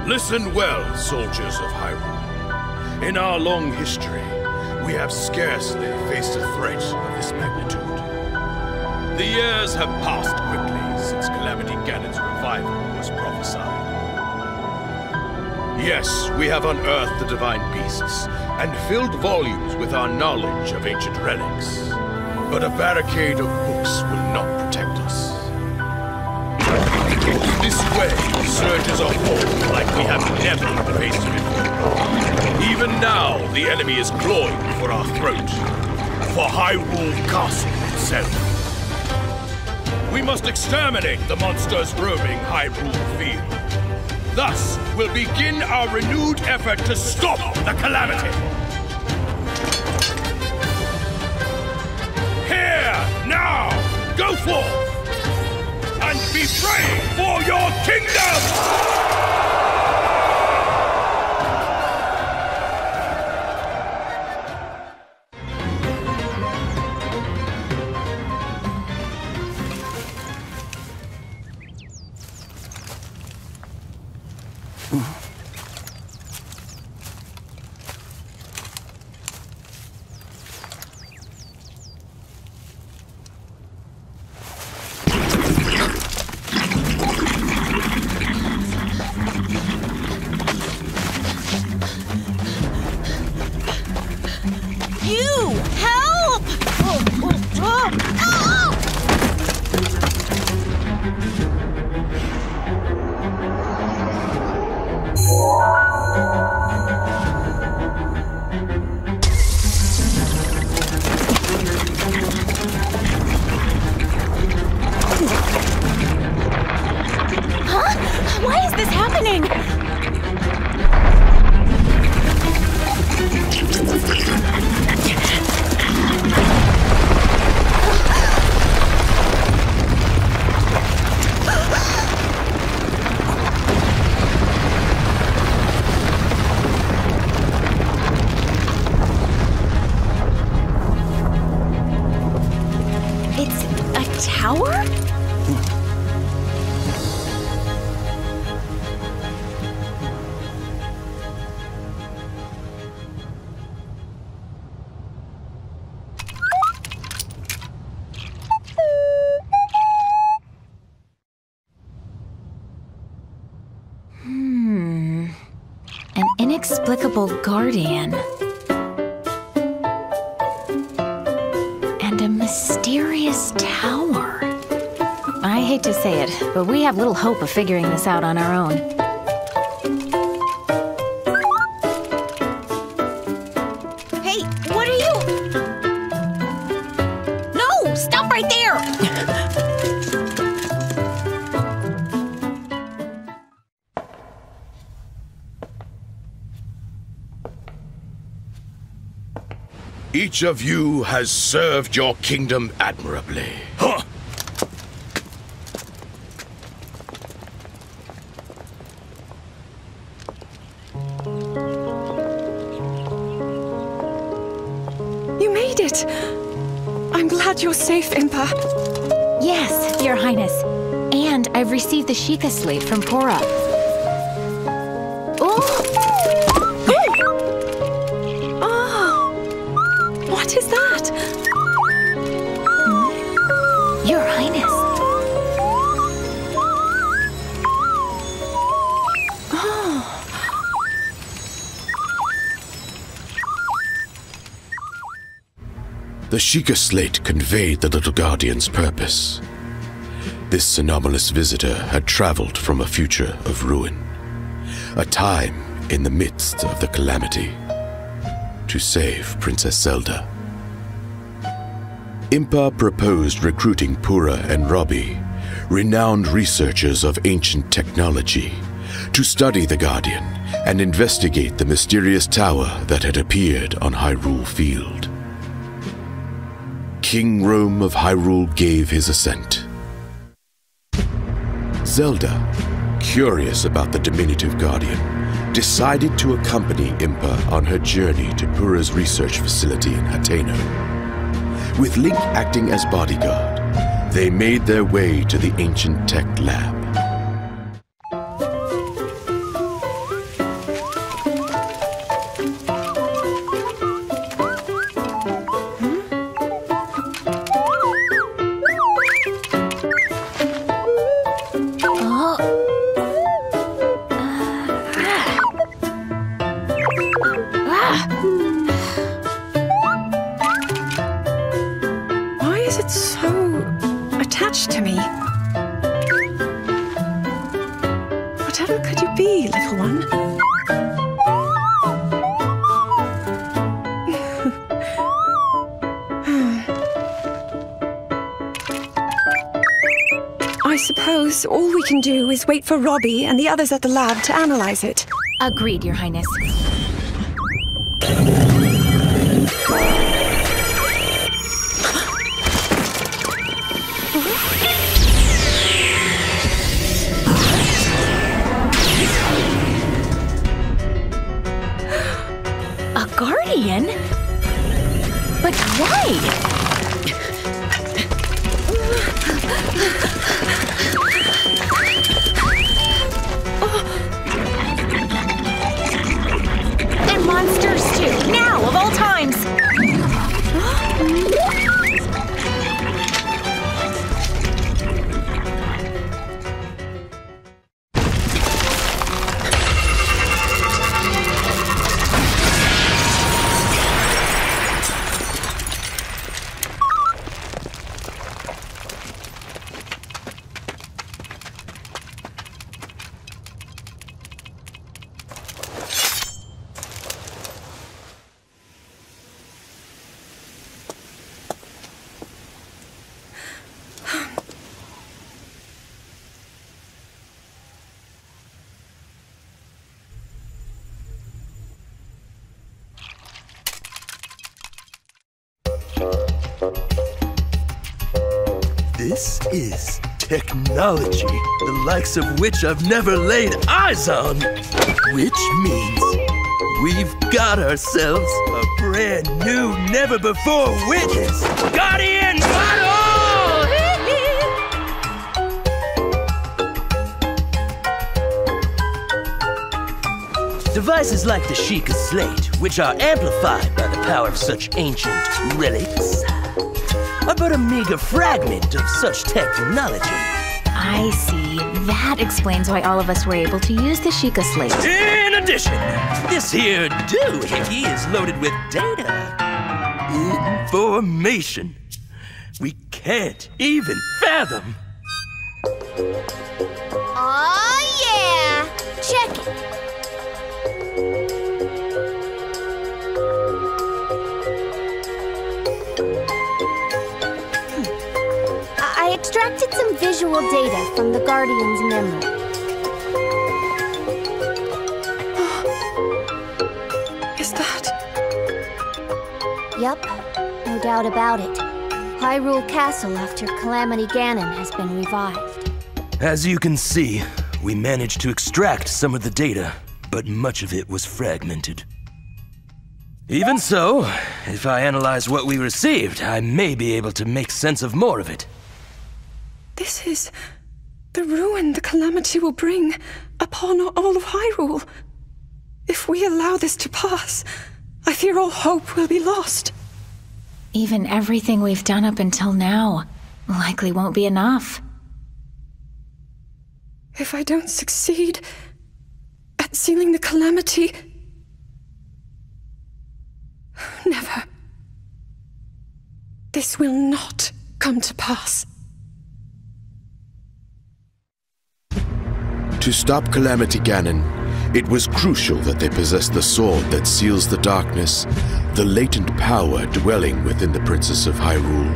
Listen well, soldiers of Hyrule. In our long history, we have scarcely faced a threat of this magnitude. The years have passed quickly since Calamity Ganon's revival was prophesied. Yes, we have unearthed the divine beasts and filled volumes with our knowledge of ancient relics. But a barricade of books will not protect us. This way surges a horde like we have never faced before. Even now, the enemy is clawing for our throat. For Hyrule Castle itself. We must exterminate the monsters roaming Hyrule Field. Thus, we'll begin our renewed effort to stop the calamity. Here, now, go forth! And be brave for your kingdom! Inexplicable guardian. And a mysterious tower. I hate to say it, but we have little hope of figuring this out on our own. Hey, what are you? No, stop right there! Each of you has served your kingdom admirably. Huh! You made it! I'm glad you're safe, Impa. Yes, Your Highness. And I've received the Sheikah slate from Pora. What is that? Your Highness. The Sheikah slate conveyed the little guardian's purpose. This anomalous visitor had traveled from a future of ruin, a time in the midst of the calamity, to save Princess Zelda. Impa proposed recruiting Pura and Robbie, renowned researchers of ancient technology, to study the Guardian and investigate the mysterious tower that had appeared on Hyrule Field. King Rome of Hyrule gave his assent. Zelda, curious about the diminutive Guardian, decided to accompany Impa on her journey to Pura's research facility in Hateno. With Link acting as bodyguard, they made their way to the ancient tech lab. All we can do is wait for Robbie and the others at the lab to analyze it. Agreed, Your Highness. A Guardian? But why? Monsters too! Now, of all times! This is technology, the likes of which I've never laid eyes on. Which means we've got ourselves a brand new, never-before witnessed Guardian battle! Devices like the Sheikah Slate, which are amplified by the power of such ancient relics, are but a meager fragment of such technology. I see. That explains why all of us were able to use the Sheikah Slate. In addition, this here doohickey is loaded with data. Information we can't even fathom. Oh yeah! Check it. I extracted some visual data from the Guardian's memory. Is that? Yup, no doubt about it. Hyrule Castle after Calamity Ganon has been revived. As you can see, we managed to extract some of the data, but much of it was fragmented. Even so, if I analyze what we received, I may be able to make sense of more of it. This is the ruin the Calamity will bring upon all of Hyrule. If we allow this to pass, I fear all hope will be lost. Even everything we've done up until now likely won't be enough. If I don't succeed at sealing the Calamity... Never. This will not come to pass. To stop Calamity Ganon, it was crucial that they possess the sword that seals the darkness, the latent power dwelling within the Princess of Hyrule,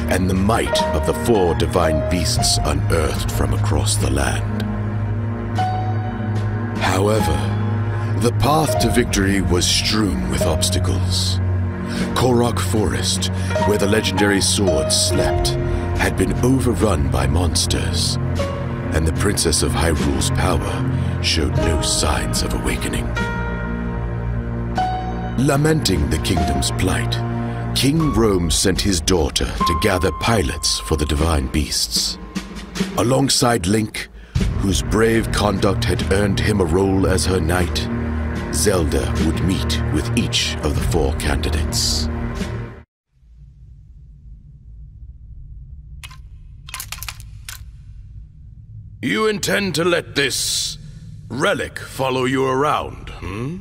and the might of the 4 divine beasts unearthed from across the land. However, the path to victory was strewn with obstacles. Korok Forest, where the legendary sword slept, had been overrun by monsters, and the Princess of Hyrule's power showed no signs of awakening. Lamenting the kingdom's plight, King Rome sent his daughter to gather pilots for the divine beasts. Alongside Link, whose brave conduct had earned him a role as her knight, Zelda would meet with each of the 4 candidates. You intend to let this relic follow you around, hmm?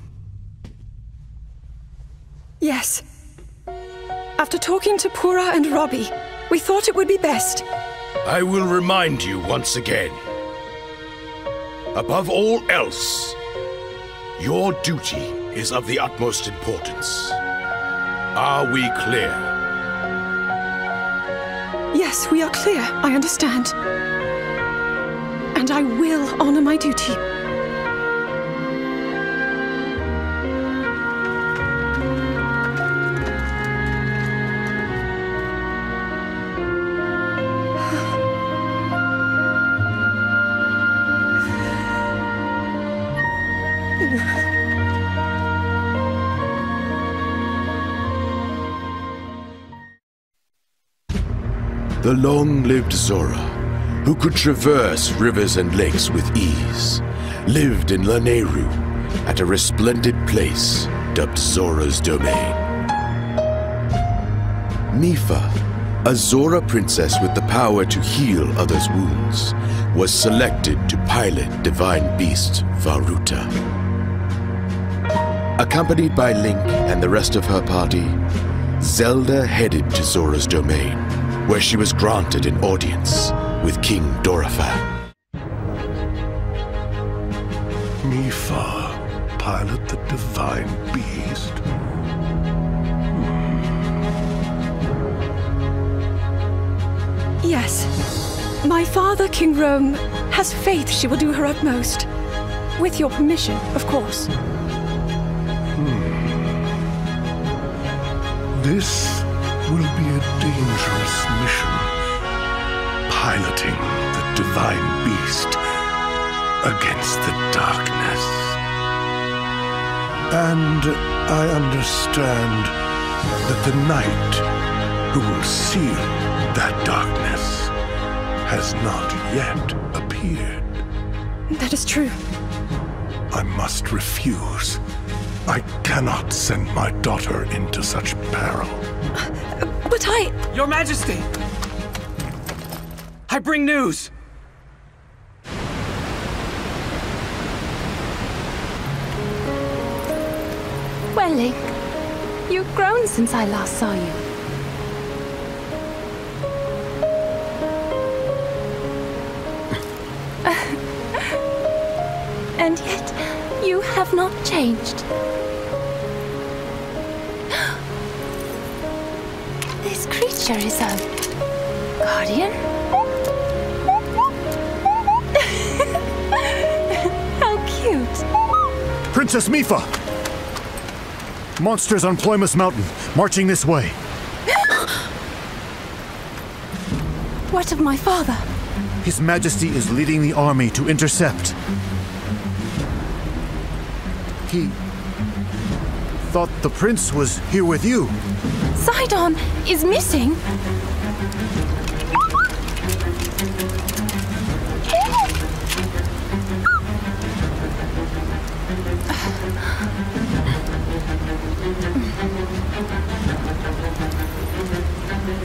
Yes. After talking to Pura and Robbie, we thought it would be best. I will remind you once again. Above all else, your duty is of the utmost importance. Are we clear? Yes, we are clear. I understand. And I will honor my duty. The long-lived Zora, who could traverse rivers and lakes with ease, lived in Lanayru, at a resplendent place dubbed Zora's Domain. Mipha, a Zora princess with the power to heal others' wounds, was selected to pilot divine beast Varuta. Accompanied by Link and the rest of her party, Zelda headed to Zora's Domain, where she was granted an audience with King Dorephan. Mipha, pilot the divine beast. Yes. My father, King Rome, has faith she will do her utmost. With your permission, of course. This will be a dangerous mission. Piloting the divine beast against the darkness. And I understand that the knight who will seal that darkness has not yet appeared. That is true. I must refuse. I cannot send my daughter into such peril. But Your Majesty! I bring news! Well, Link, you've grown since I last saw you. And yet, you have not changed. This creature is a guardian? How cute. Princess Mipha! Monsters on Ploymus Mountain, marching this way. What of my father? His Majesty is leading the army to intercept. He thought the prince was here with you. Sidon is missing.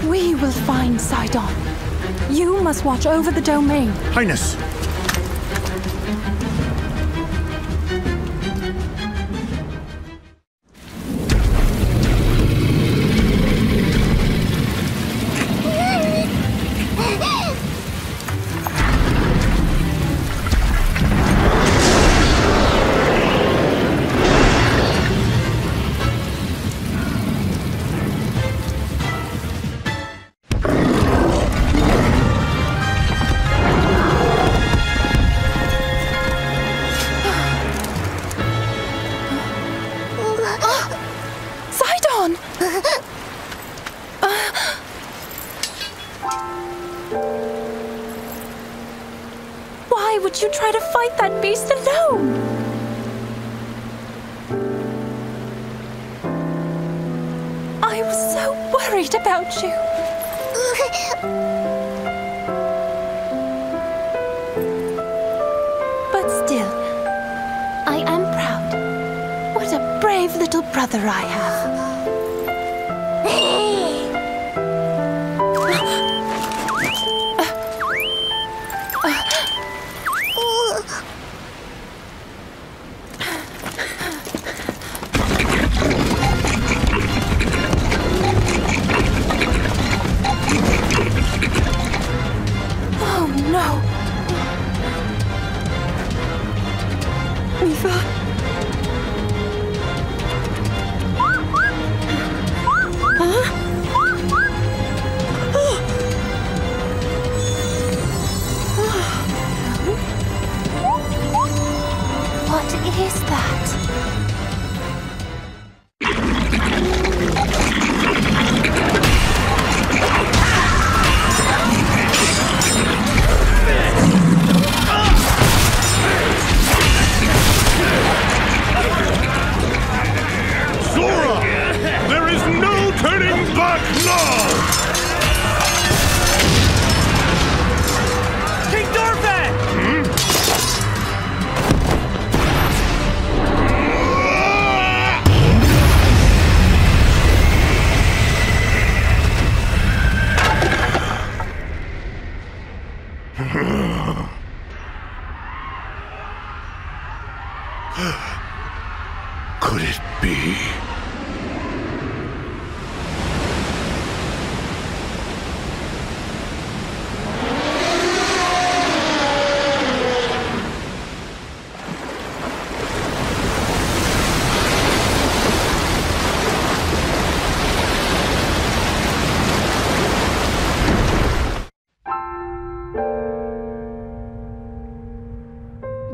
We will find Sidon. You must watch over the domain. Highness! would you try to fight that beast alone? I was so worried about you. But still, I am proud. What a brave little brother I have. Could it be?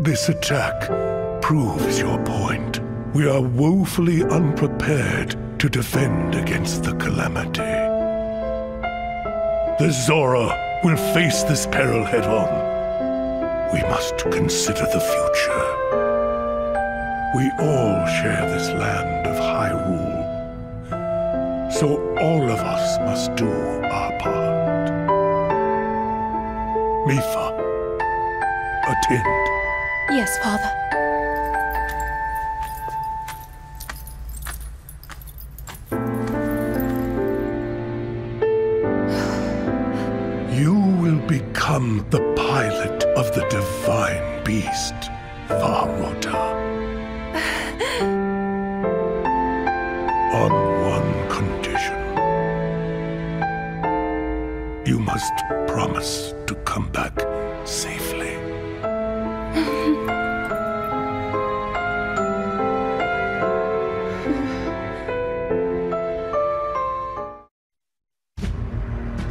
This attack proves your point. We are woefully unprepared to defend against the calamity. The Zora will face this peril head-on. We must consider the future. We all share this land of Hyrule, so all of us must do our part. Mipha, attend. Yes, Father. You will become the pilot of the divine beast, Varota. On one condition. You must promise to come back safely.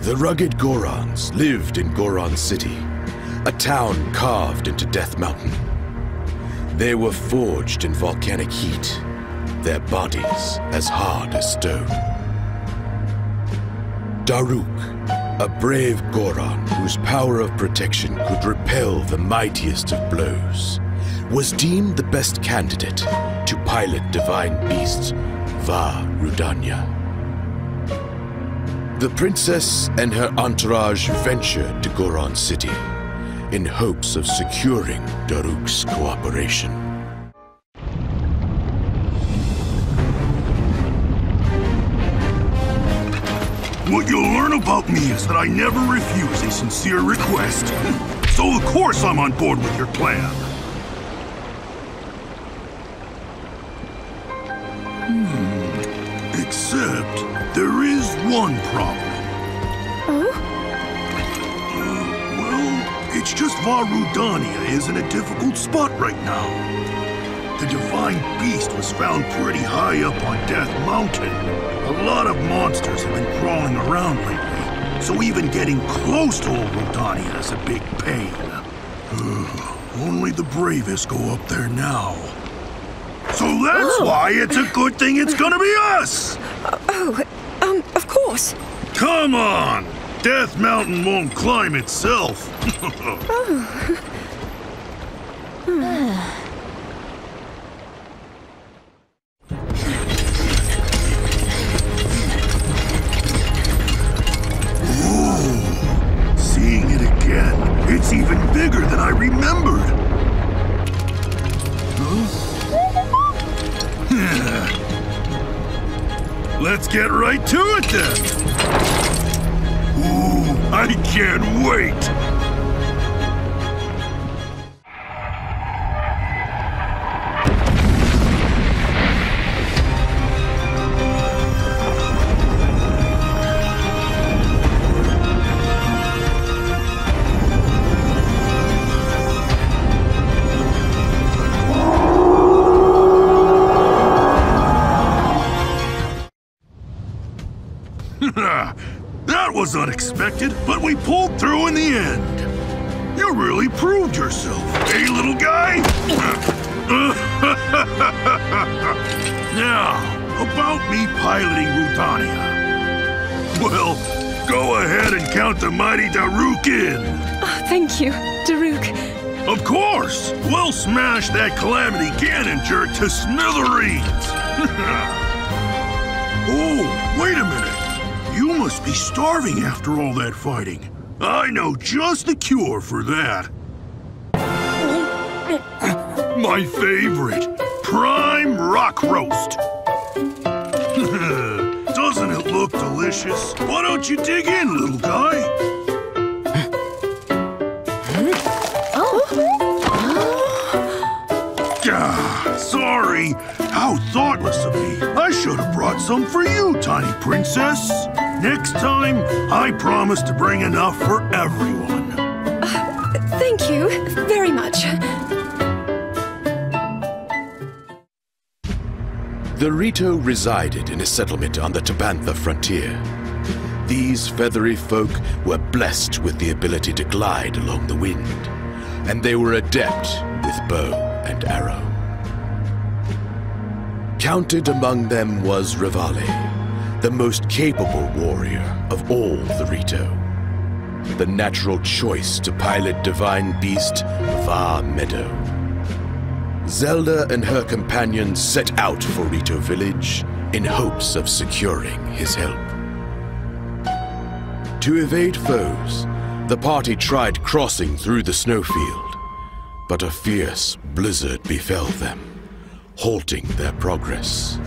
The rugged Gorons lived in Goron City, a town carved into Death Mountain. They were forged in volcanic heat, their bodies as hard as stone. Daruk, a brave Goron whose power of protection could repel the mightiest of blows, was deemed the best candidate to pilot divine beast Va Rudanya. The princess and her entourage ventured to Goron City in hopes of securing Daruk's cooperation. What you'll learn about me is that I never refuse a sincere request. So of course I'm on board with your plan. Except there is one problem. Oh? Well, it's just Varudania is in a difficult spot right now. The divine beast was found pretty high up on Death Mountain. A lot of monsters have been crawling around lately, so even getting close to old Rudania is a big pain. Only the bravest go up there now. So that's why it's a good thing it's gonna be us! Of course. Come on! Death Mountain won't climb itself. Seeing it again, it's even bigger than I remembered. Let's get right to it then. Ooh, I can't wait. That was unexpected, but we pulled through in the end. You really proved yourself, eh, little guy? Now, about me piloting Rudania. Well, go ahead and count the mighty Daruk in. Oh, thank you, Daruk. Of course! We'll smash that Calamity Ganon jerk to smithereens! Oh, wait a minute. You must be starving after all that fighting. I know just the cure for that. My favorite, prime rock roast. Doesn't it look delicious? Why don't you dig in, little guy? Sorry. How thoughtless of me. I should have brought some for you, tiny princess. Next time, I promise to bring enough for everyone. Thank you very much. The Rito resided in a settlement on the Tabantha frontier. These feathery folk were blessed with the ability to glide along the wind, and they were adept with bow and arrow. Counted among them was Rivale, the most capable warrior of all the Rito. The natural choice to pilot divine beast Va Meadow. Zelda and her companions set out for Rito village in hopes of securing his help. To evade foes, the party tried crossing through the snowfield, but a fierce blizzard befell them, halting their progress.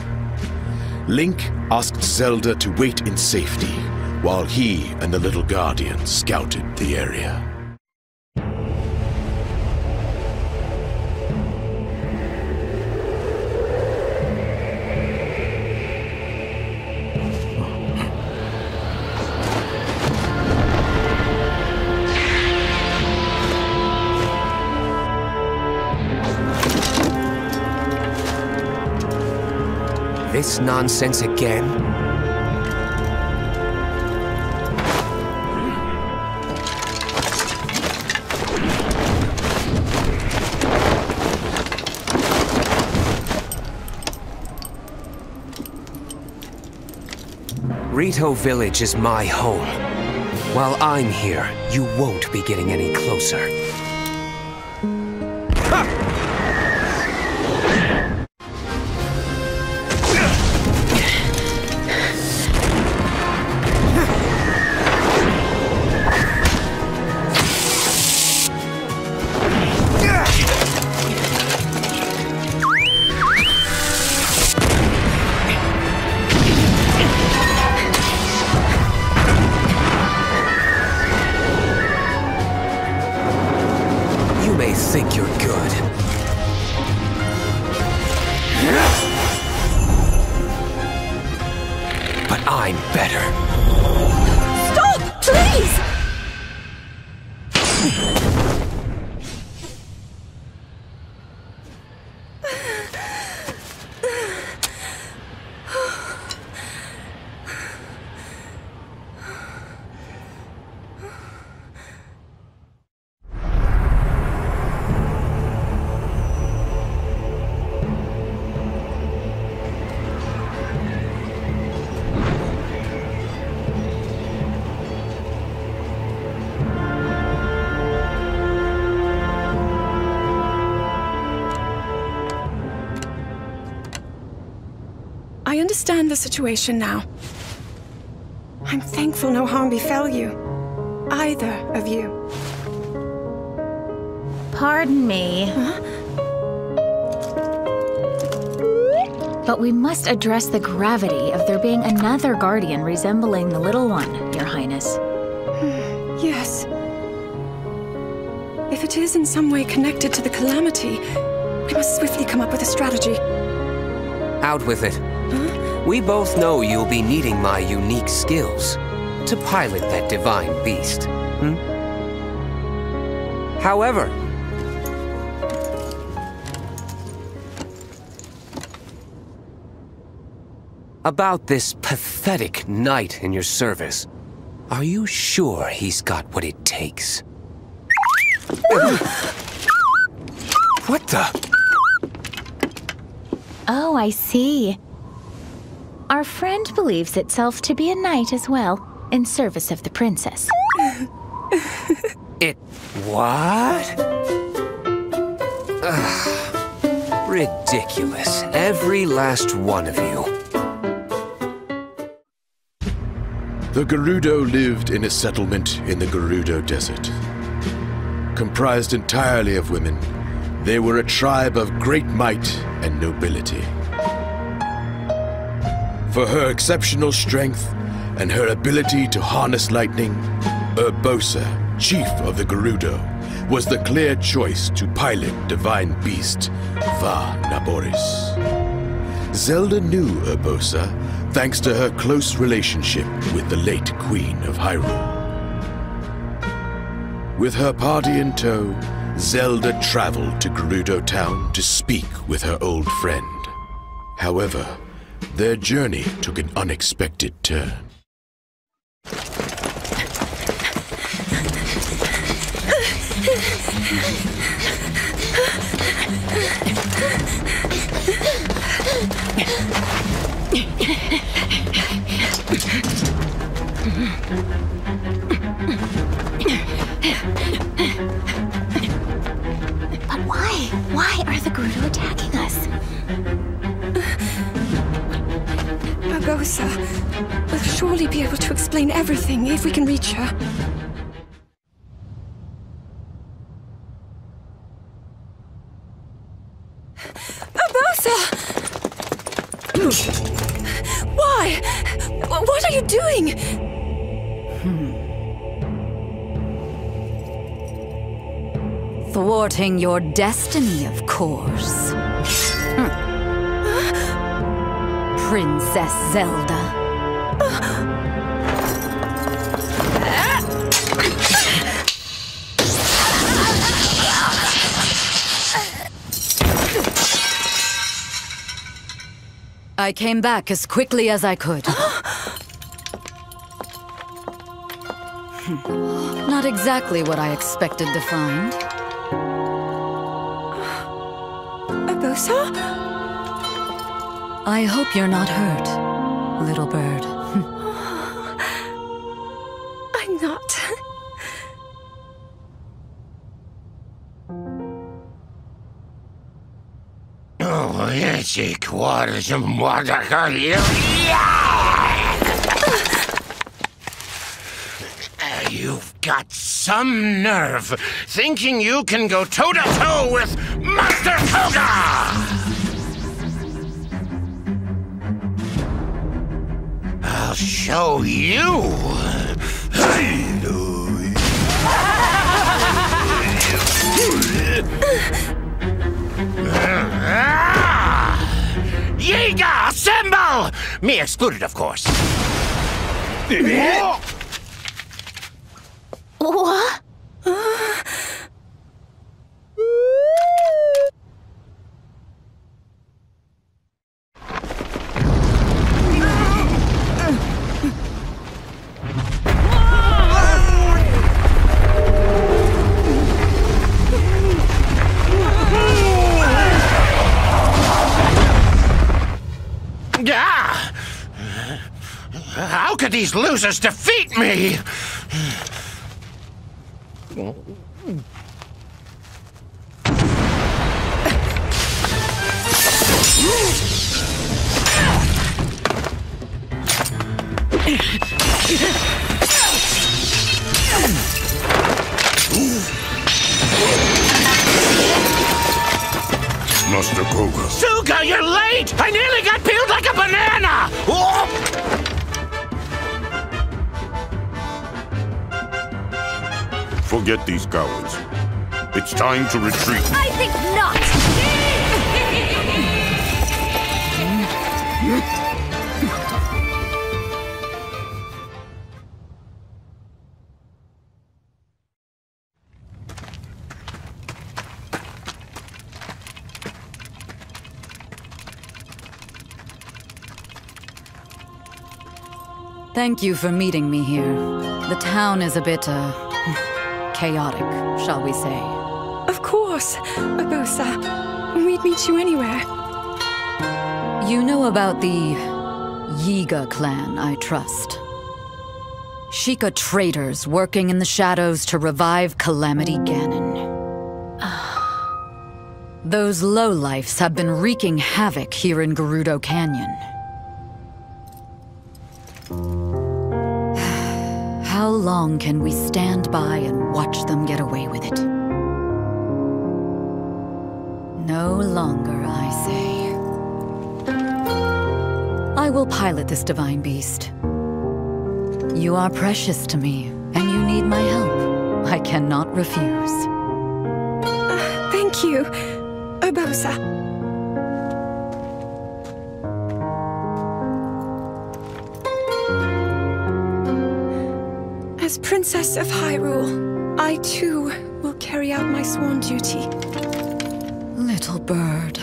Link asked Zelda to wait in safety while he and the little guardian scouted the area. This nonsense again? Rito Village is my home. While I'm here, you won't be getting any closer. Think you're good. But I'm better. Stop, please! I understand the situation now. I'm thankful no harm befell you. Either of you. Pardon me. Huh? But we must address the gravity of there being another guardian resembling the little one, Your Highness. Yes. If it is in some way connected to the calamity, we must swiftly come up with a strategy. Out with it. Huh? We both know you'll be needing my unique skills to pilot that divine beast. However, about this pathetic knight in your service, are you sure he's got what it takes? What the? Oh, I see. Our friend believes itself to be a knight as well, in service of the princess. What? Ugh. Ridiculous. Every last one of you. The Gerudo lived in a settlement in the Gerudo Desert. Comprised entirely of women, they were a tribe of great might and nobility. For her exceptional strength and her ability to harness lightning, Urbosa, chief of the Gerudo, was the clear choice to pilot divine beast Va Naboris. Zelda knew Urbosa thanks to her close relationship with the late Queen of Hyrule. With her party in tow, Zelda traveled to Gerudo Town to speak with her old friend. However, their journey took an unexpected turn. But why? Why are the Gerudo attacking us? Urbosa will surely be able to explain everything if we can reach her. Urbosa! Why? What are you doing? Thwarting your destiny, of course. Princess Zelda. I came back as quickly as I could. Not exactly what I expected to find. Urbosa? I hope you're not hurt, little bird. I'm not. You've got some nerve, thinking you can go toe-to-toe with Master Koga! I'll show you! Yiga, assemble! Me excluded, of course. What? How could these losers defeat me? Master Koga. Suga, you're late! I nearly got peeled like a banana! Oh! Forget these cowards. It's time to retreat. I think not! Thank you for meeting me here. The town is a bit, chaotic, shall we say. Of course, Abusa. We'd meet you anywhere. You know about the Yiga clan, I trust. Sheikah traitors working in the shadows to revive Calamity Ganon. Those lowlifes have been wreaking havoc here in Gerudo Canyon. How long can we stand by and watch them get away with it? No longer, I say. I will pilot this divine beast. You are precious to me, and you need my help. I cannot refuse. Thank you, Urbosa. As Princess of Hyrule, I too will carry out my sworn duty. Little bird.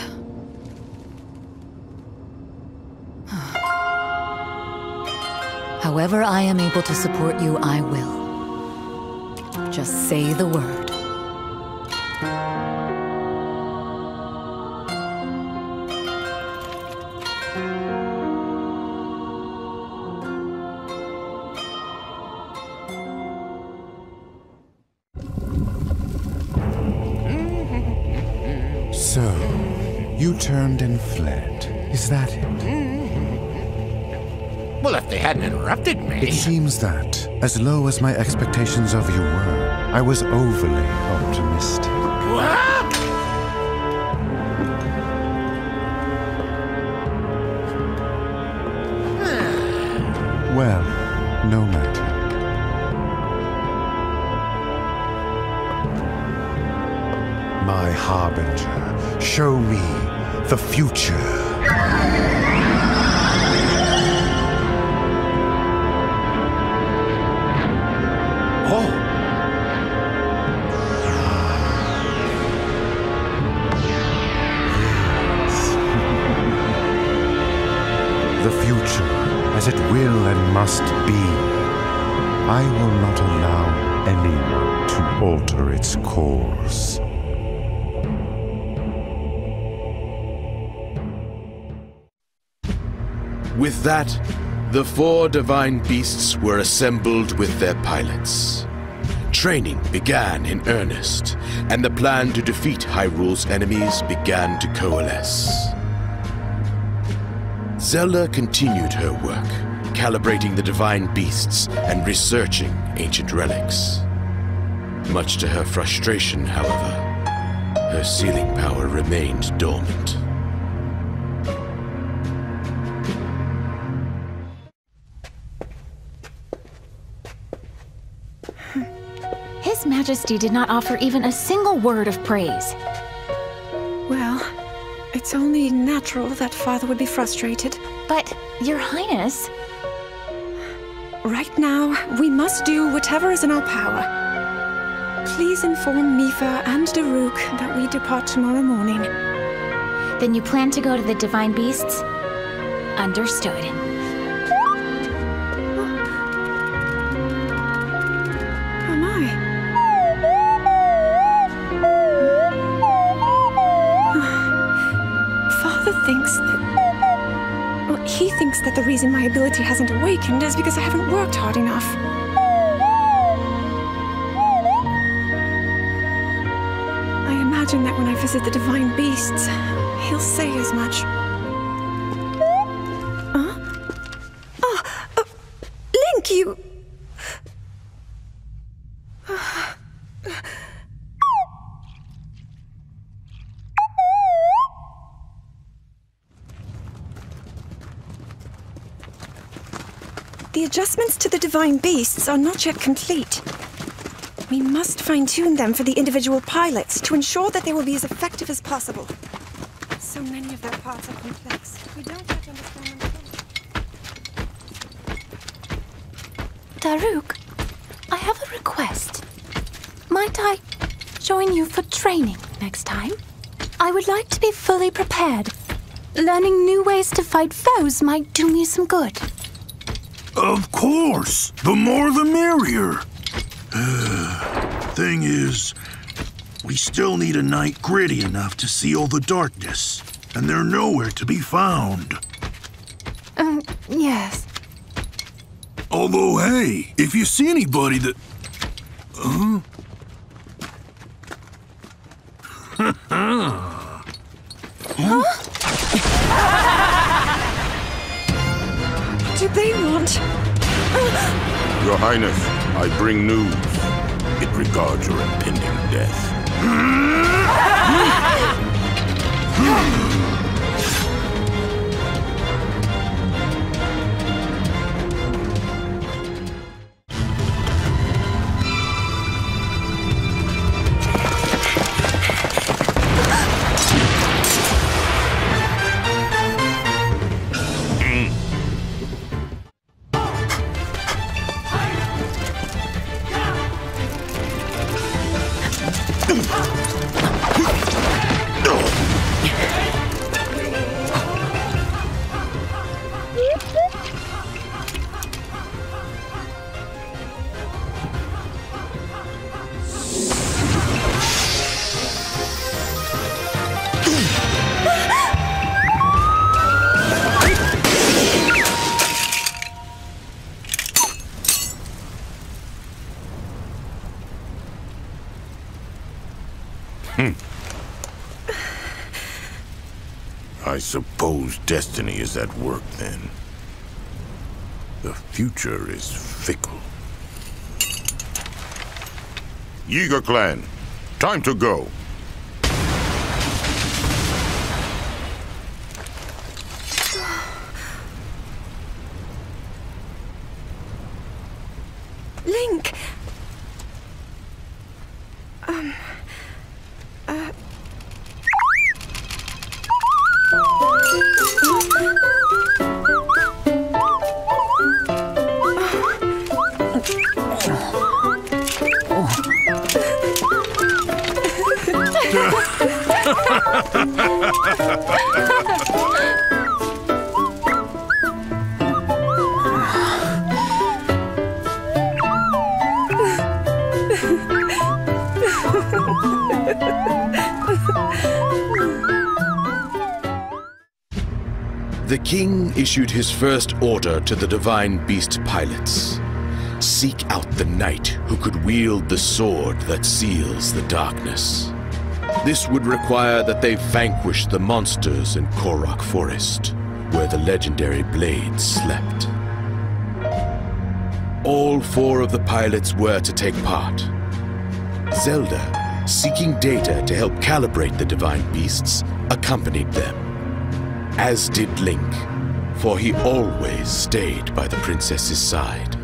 However I am able to support you, I will. Just say the word. So, you turned and fled. Is that it? Well, if they hadn't interrupted me... It seems that, as low as my expectations of you were, I was overly optimistic. What? Well, no matter. My harbinger, show me the future. Oh! The future, as it will and must be. I will not allow anyone to alter its course. With that, the 4 divine beasts were assembled with their pilots. Training began in earnest, and the plan to defeat Hyrule's enemies began to coalesce. Zelda continued her work, calibrating the divine beasts and researching ancient relics. Much to her frustration, however, her sealing power remained dormant. His Majesty did not offer even a single word of praise. Well, it's only natural that Father would be frustrated. But, Your Highness... Right now, we must do whatever is in our power. Please inform Nifa and Daruk that we depart tomorrow morning. Then you plan to go to the Divine Beasts? Understood. He thinks that the reason my ability hasn't awakened is because I haven't worked hard enough. I imagine that when I visit the Divine Beasts, he'll say as much. you... The adjustments to the divine beasts are not yet complete. We must fine-tune them for the individual pilots to ensure that they will be as effective as possible. So many of their parts are complex. We don't yet understand them fully. Daruk, I have a request. Might I join you for training next time? I would like to be fully prepared. Learning new ways to fight foes might do me some good. Of course! The more the merrier! Thing is, we still need a night gritty enough to see all the darkness, and they're nowhere to be found. Yes. Although, hey, if you see anybody that... Huh? Do they want... Your Highness, I bring news. It regards your impending death. I suppose destiny is at work, then. The future is fickle. Yiga clan, time to go. Link! The king issued his first order to the divine beast pilots. Seek out the knight who could wield the sword that seals the darkness. This would require that they vanquish the monsters in Korok Forest, where the legendary blade slept. All 4 of the pilots were to take part. Zelda, seeking data to help calibrate the divine beasts, accompanied them. As did Link, for he always stayed by the princess's side.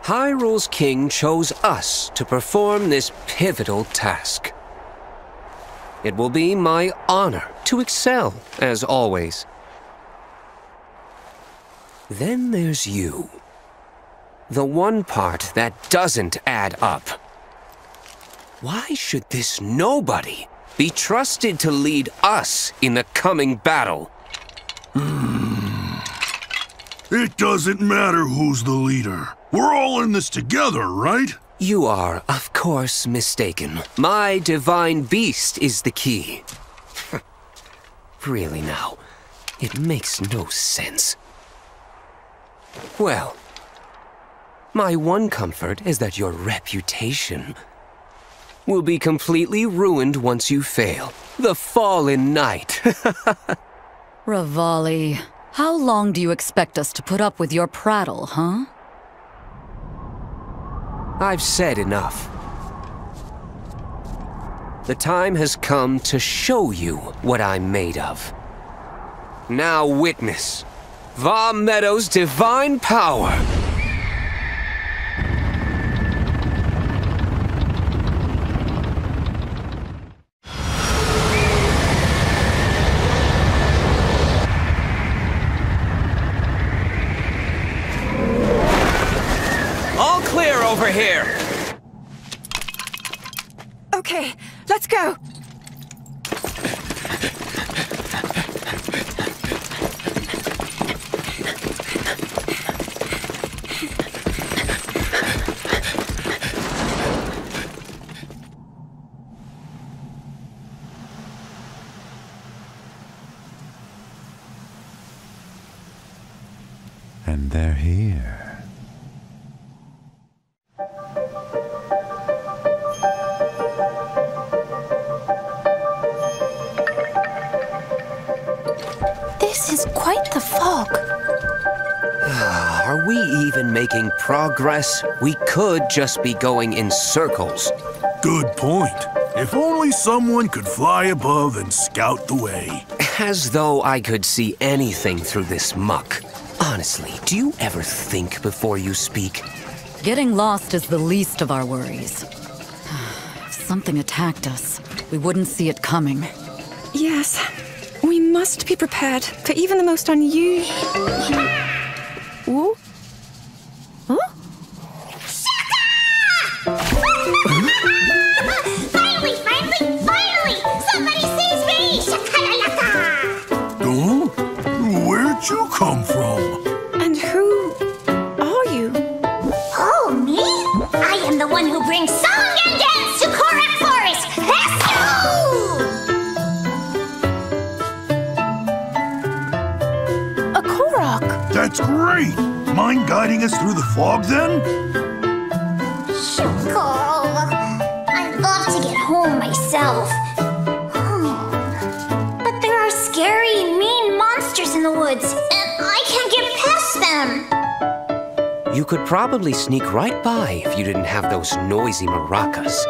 Hyrule's king chose us to perform this pivotal task. It will be my honor to excel, as always. Then there's you. The one part that doesn't add up. Why should this nobody be trusted to lead us in the coming battle? It doesn't matter who's the leader. We're all in this together, right? You are, of course, mistaken. My divine beast is the key. Really now, it makes no sense. Well, my one comfort is that your reputation will be completely ruined once you fail. The Fallen Knight. Rivali, how long do you expect us to put up with your prattle, huh? I've said enough. The time has come to show you what I'm made of. Now witness Va Meadow's divine power. All clear over here. Okay, let's go. And they're here. This is quite the fog. Are we even making progress? We could just be going in circles. Good point. If only someone could fly above and scout the way. As though I could see anything through this muck. Honestly, do you ever think before you speak? Getting lost is the least of our worries. If something attacked us, we wouldn't see it coming. Yes, we must be prepared for even the most unusual. Ooh. Huh? Finally! Somebody sees me! Shakalaka! Oh? Where'd you come from? And who are you? Oh, me? I am the one who brings song and dance to Korak Forest! Let's go! A Korok! That's great! Mind guiding us through the fog, then? Sure. I'd love to get home myself. But there are scary, mean monsters in the woods, and I can't get past them. You could probably sneak right by if you didn't have those noisy maracas.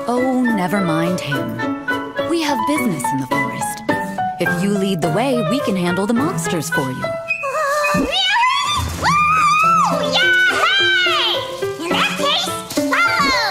Oh, never mind him. We have business in the forest. If you lead the way, we can handle the monsters for you. In that case, follow!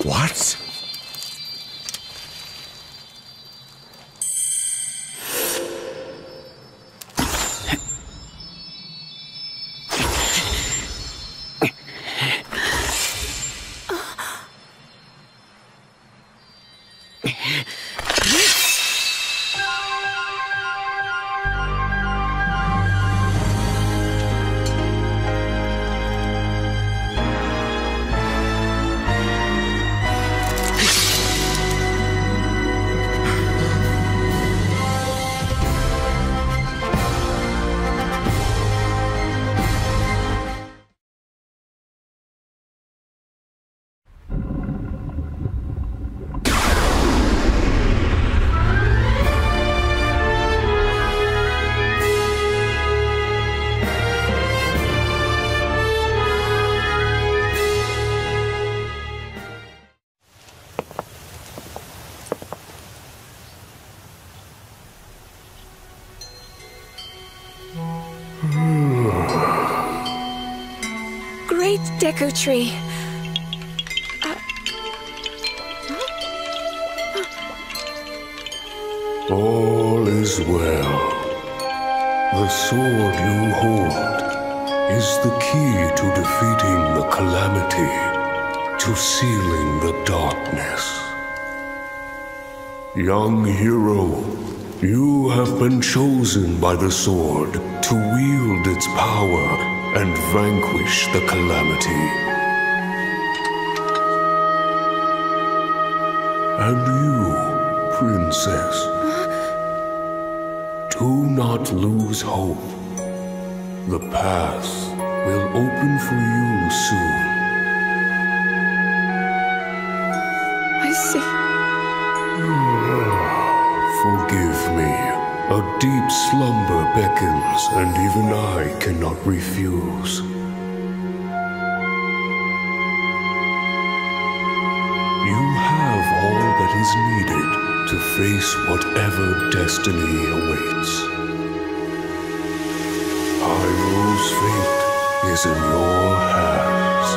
What? great Deku Tree. All is well. The sword you hold is the key to defeating the calamity, to sealing the darkness. Young hero, you have been chosen by the sword to wield its power and vanquish the calamity. And you, Princess, do not lose hope. The path will open for you soon. I see. Forgive me. A deep slumber beckons, and even I cannot refuse. You have all that is needed to face whatever destiny awaits. Hyrule's fate is in your hands.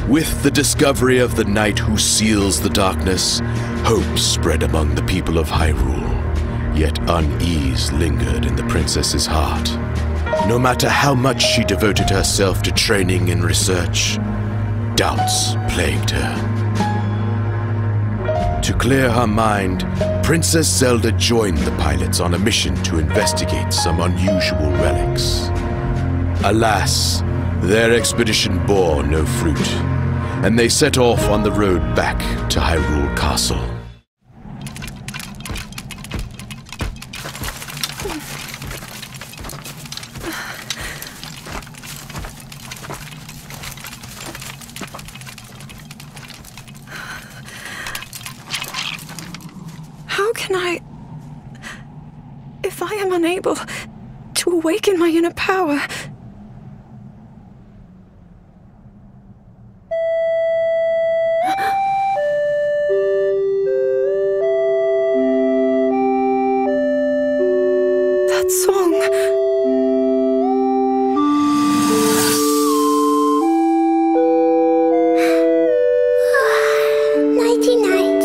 With the discovery of the knight who seals the darkness, hope spread among the people of Hyrule. Yet unease lingered in the princess's heart. No matter how much she devoted herself to training and research, doubts plagued her. To clear her mind, Princess Zelda joined the pilots on a mission to investigate some unusual relics. Alas, their expedition bore no fruit, and they set off on the road back to Hyrule Castle. How can I... If I am unable to awaken my inner power... That song... Nighty-night.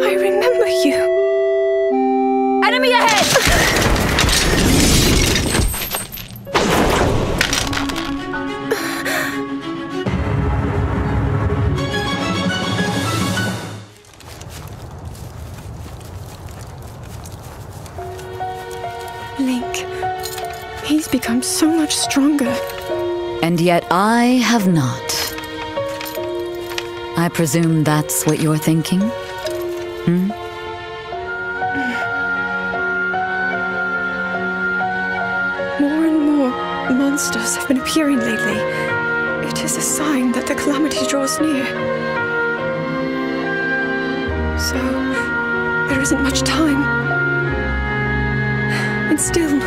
I remember you. Enemy ahead! Link. He's become so much stronger. And yet I have not. I presume that's what you're thinking? More and more monsters have been appearing lately. It is a sign that the calamity draws near. So, there isn't much time. And still,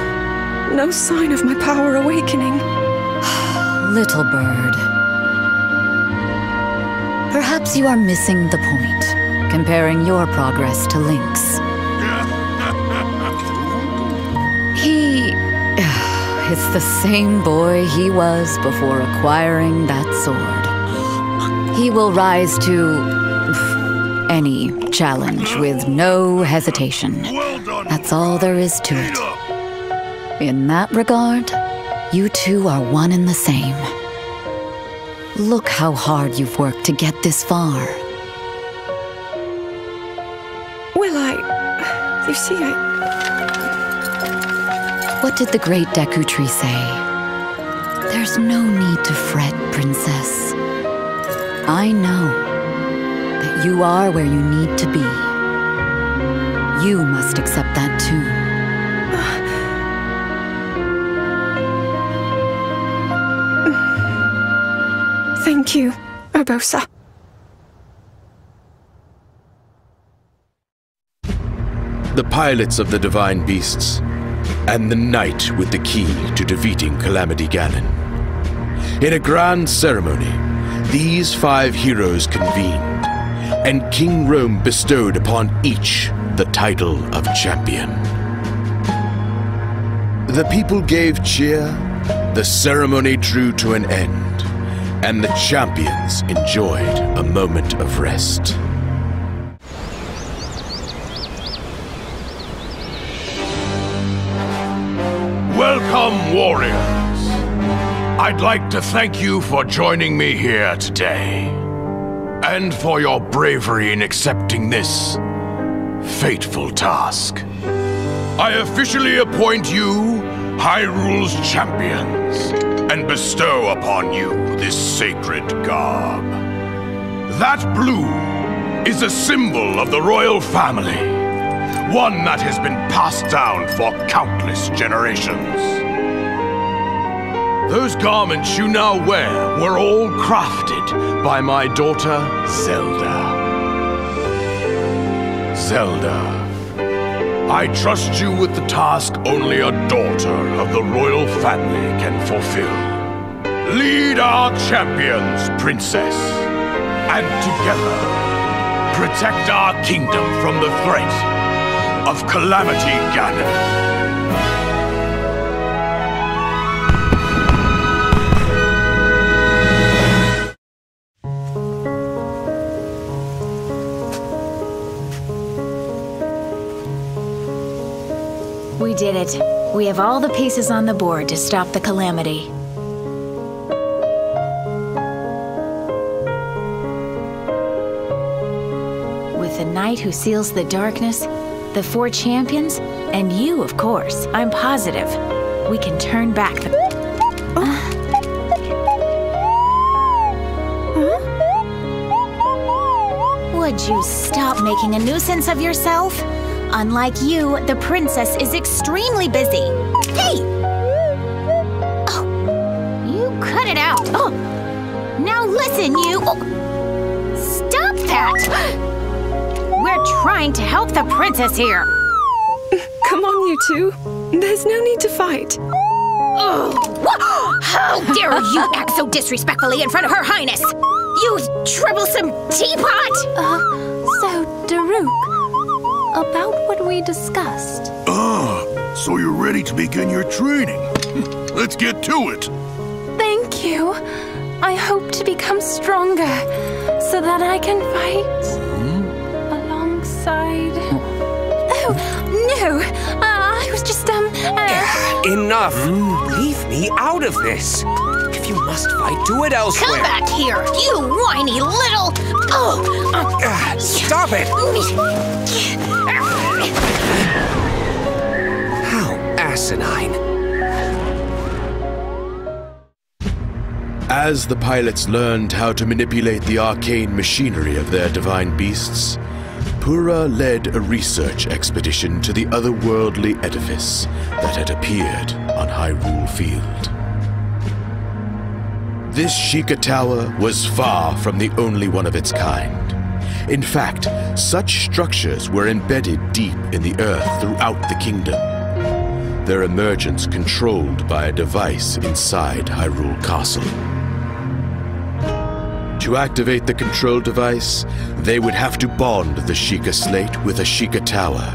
no sign of my power awakening. Little bird. Perhaps you are missing the point, comparing your progress to Link's. He is the same boy he was before acquiring that sword. He will rise to any challenge with no hesitation. That's all there is to it. In that regard, you two are one and the same. Look how hard you've worked to get this far. Well, you see, What did the great Deku Tree say? There's no need to fret, Princess. I know that you are where you need to be. You must accept that too. Thank you, Urbosa. The pilots of the divine beasts, and the knight with the key to defeating Calamity Ganon. In a grand ceremony, these 5 heroes convened, and King Rome bestowed upon each the title of champion. The people gave cheer, the ceremony drew to an end, and the champions enjoyed a moment of rest. Welcome, warriors. I'd like to thank you for joining me here today, and for your bravery in accepting this fateful task. I officially appoint you Hyrule's champions, and bestow upon you this sacred garb. That blue is a symbol of the royal family, one that has been passed down for countless generations. Those garments you now wear were all crafted by my daughter, Zelda. Zelda, I trust you with the task only a daughter of the royal family can fulfill. Lead our champions, princess, and together protect our kingdom from the threat of Calamity Ganon. We did it. We have all the pieces on the board to stop the calamity. With the knight who seals the darkness, the 4 champions, and you, of course, I'm positive we can turn back the... Would you stop making a nuisance of yourself? Unlike you, the princess is extremely busy. Hey! Oh, you cut it out. Oh, now listen, you. Oh. Stop that! We're trying to help the princess here. Come on, you two. There's no need to fight. Oh, how dare you act so disrespectfully in front of Her Highness! You troublesome teapot! So, Daruk, about what we discussed. So you're ready to begin your training. Let's get to it. Thank you. I hope to become stronger so that I can fight alongside... Oh, no. I was just, Enough! Leave me out of this. If you must fight, do it elsewhere. Come back here, you whiny little... Stop it! How asinine. As the pilots learned how to manipulate the arcane machinery of their divine beasts, Pura led a research expedition to the otherworldly edifice that had appeared on Hyrule Field. This Sheikah Tower was far from the only one of its kind. In fact, such structures were embedded deep in the earth throughout the kingdom, their emergence controlled by a device inside Hyrule Castle. To activate the control device, they would have to bond the Sheikah Slate with a Sheikah Tower.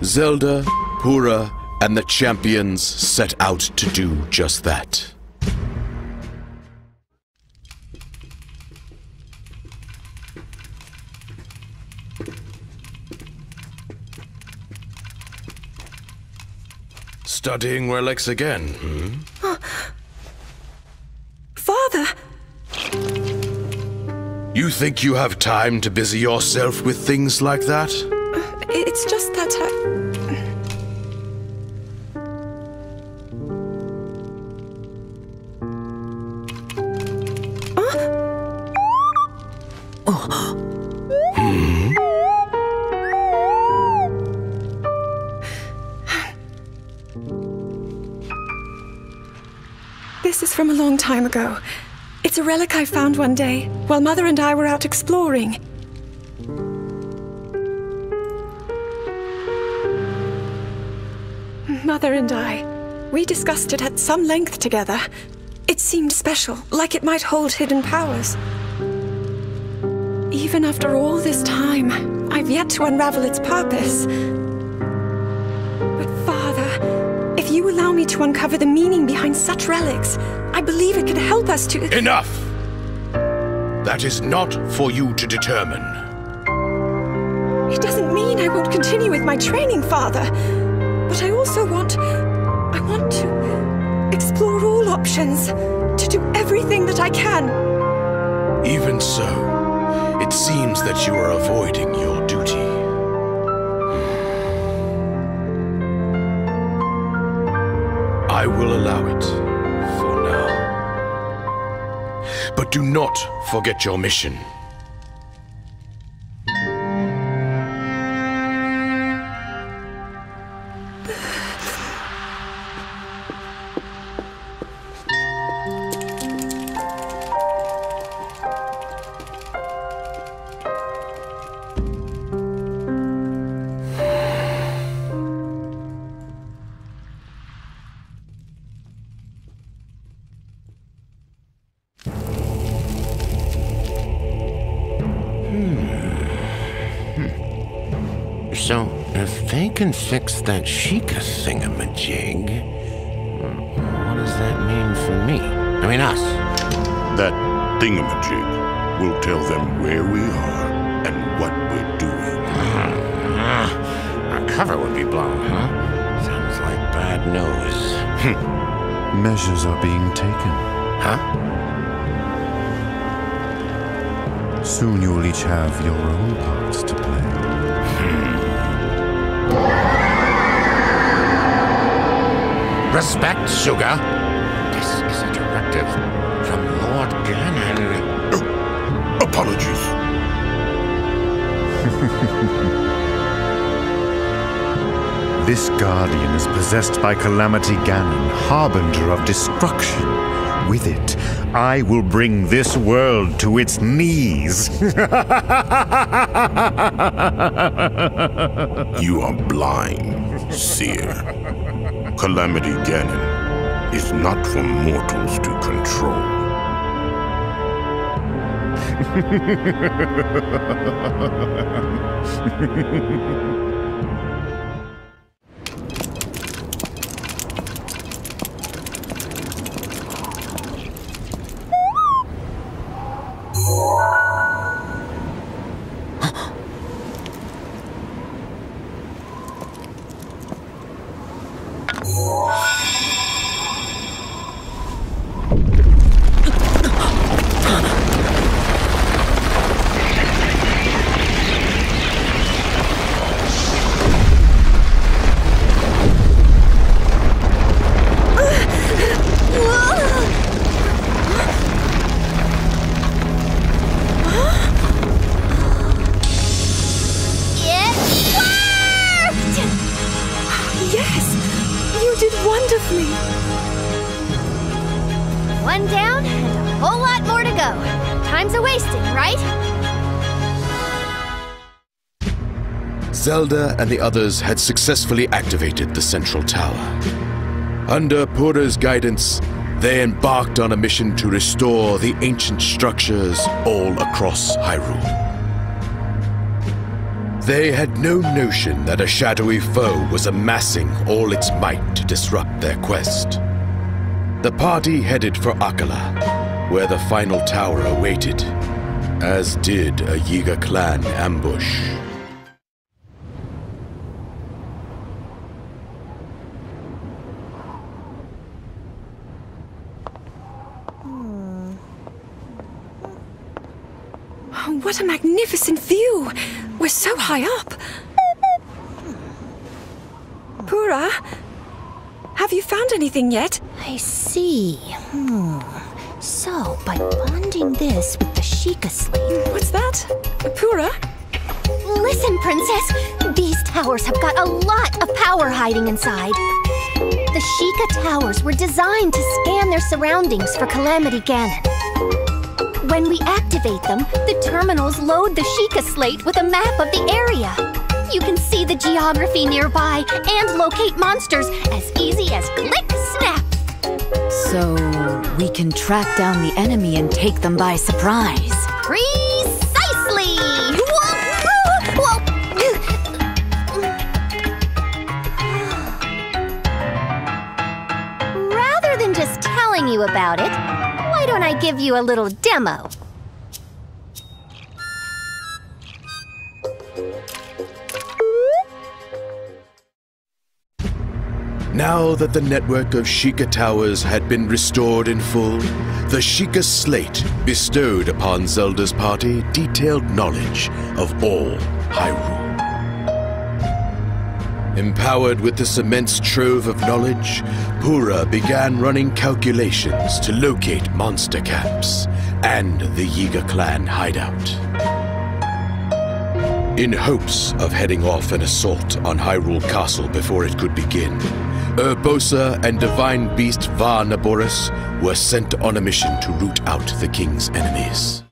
Zelda, Pura, and the champions set out to do just that. Studying relics again, Father! You think you have time to busy yourself with things like that? It's just that This is from a long time ago. It's a relic I found one day, while Mother and I were out exploring. Mother and I, we discussed it at some length together. It seemed special, like it might hold hidden powers. Even after all this time, I've yet to unravel its purpose. But Father, if you allow me to uncover the meaning behind such relics, I believe it could help us to— Enough! That is not for you to determine. It doesn't mean I won't continue with my training, Father. But I also want to explore all options, to do everything that I can. Even so, it seems that you are avoiding your duty. I will allow it for now. But do not forget your mission. So, if they can fix that Sheikah thingamajig, what does that mean for me? I mean us. That thingamajig will tell them where we are and what we're doing. Our cover would be blown, huh? Sounds like bad news. Measures are being taken. Huh? Soon you will each have your own parts to play. Respect, Suga. This is a directive from Lord Ganon. Apologies. This guardian is possessed by Calamity Ganon, harbinger of destruction. With it, I will bring this world to its knees. You are blind, seer. Calamity Ganon is not for mortals to control. One down and a whole lot more to go. Time's a-wasting, right? Zelda and the others had successfully activated the central tower. Under Purah's guidance, they embarked on a mission to restore the ancient structures all across Hyrule. They had no notion that a shadowy foe was amassing all its might to disrupt their quest. The party headed for Akkala, where the final tower awaited, as did a Yiga clan ambush. What a magnificent view! We're so high up! Purah, have you found anything yet? I see. So, by bonding this with the Sheikah slate... What's that? Purah? Listen, Princess! These towers have got a lot of power hiding inside. The Sheikah towers were designed to scan their surroundings for Calamity Ganon. When we activate them, the terminals load the Sheikah slate with a map of the area. You can see the geography nearby and locate monsters as easy as click, snap. So, we can track down the enemy and take them by surprise. Precisely! I give you a little demo? Now that the network of Sheikah Towers had been restored in full, the Sheikah Slate bestowed upon Zelda's party detailed knowledge of all Hyrule. Empowered with this immense trove of knowledge, Pura began running calculations to locate monster camps and the Yiga clan hideout. In hopes of heading off an assault on Hyrule Castle before it could begin, Urbosa and Divine Beast Va Naboris were sent on a mission to root out the king's enemies.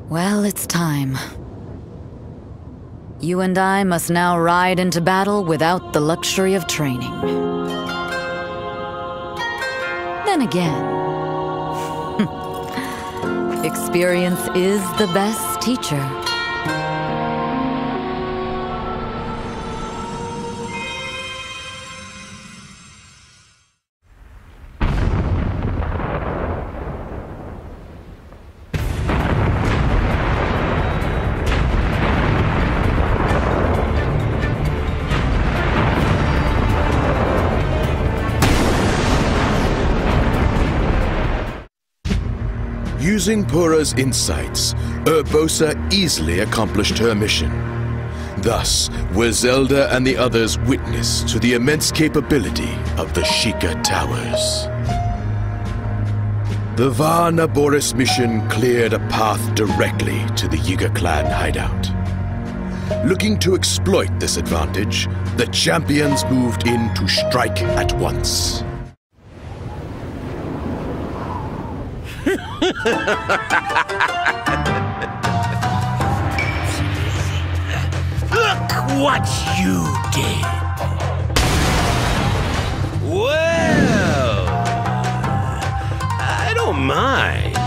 Well, it's time. You and I must now ride into battle without the luxury of training. Then again, experience is the best teacher. Using Pura's insights, Urbosa easily accomplished her mission. Thus were Zelda and the others witness to the immense capability of the Sheikah Towers. The Va Naboris mission cleared a path directly to the Yiga clan hideout. Looking to exploit this advantage, the champions moved in to strike at once. Look what you did! Well, I don't mind.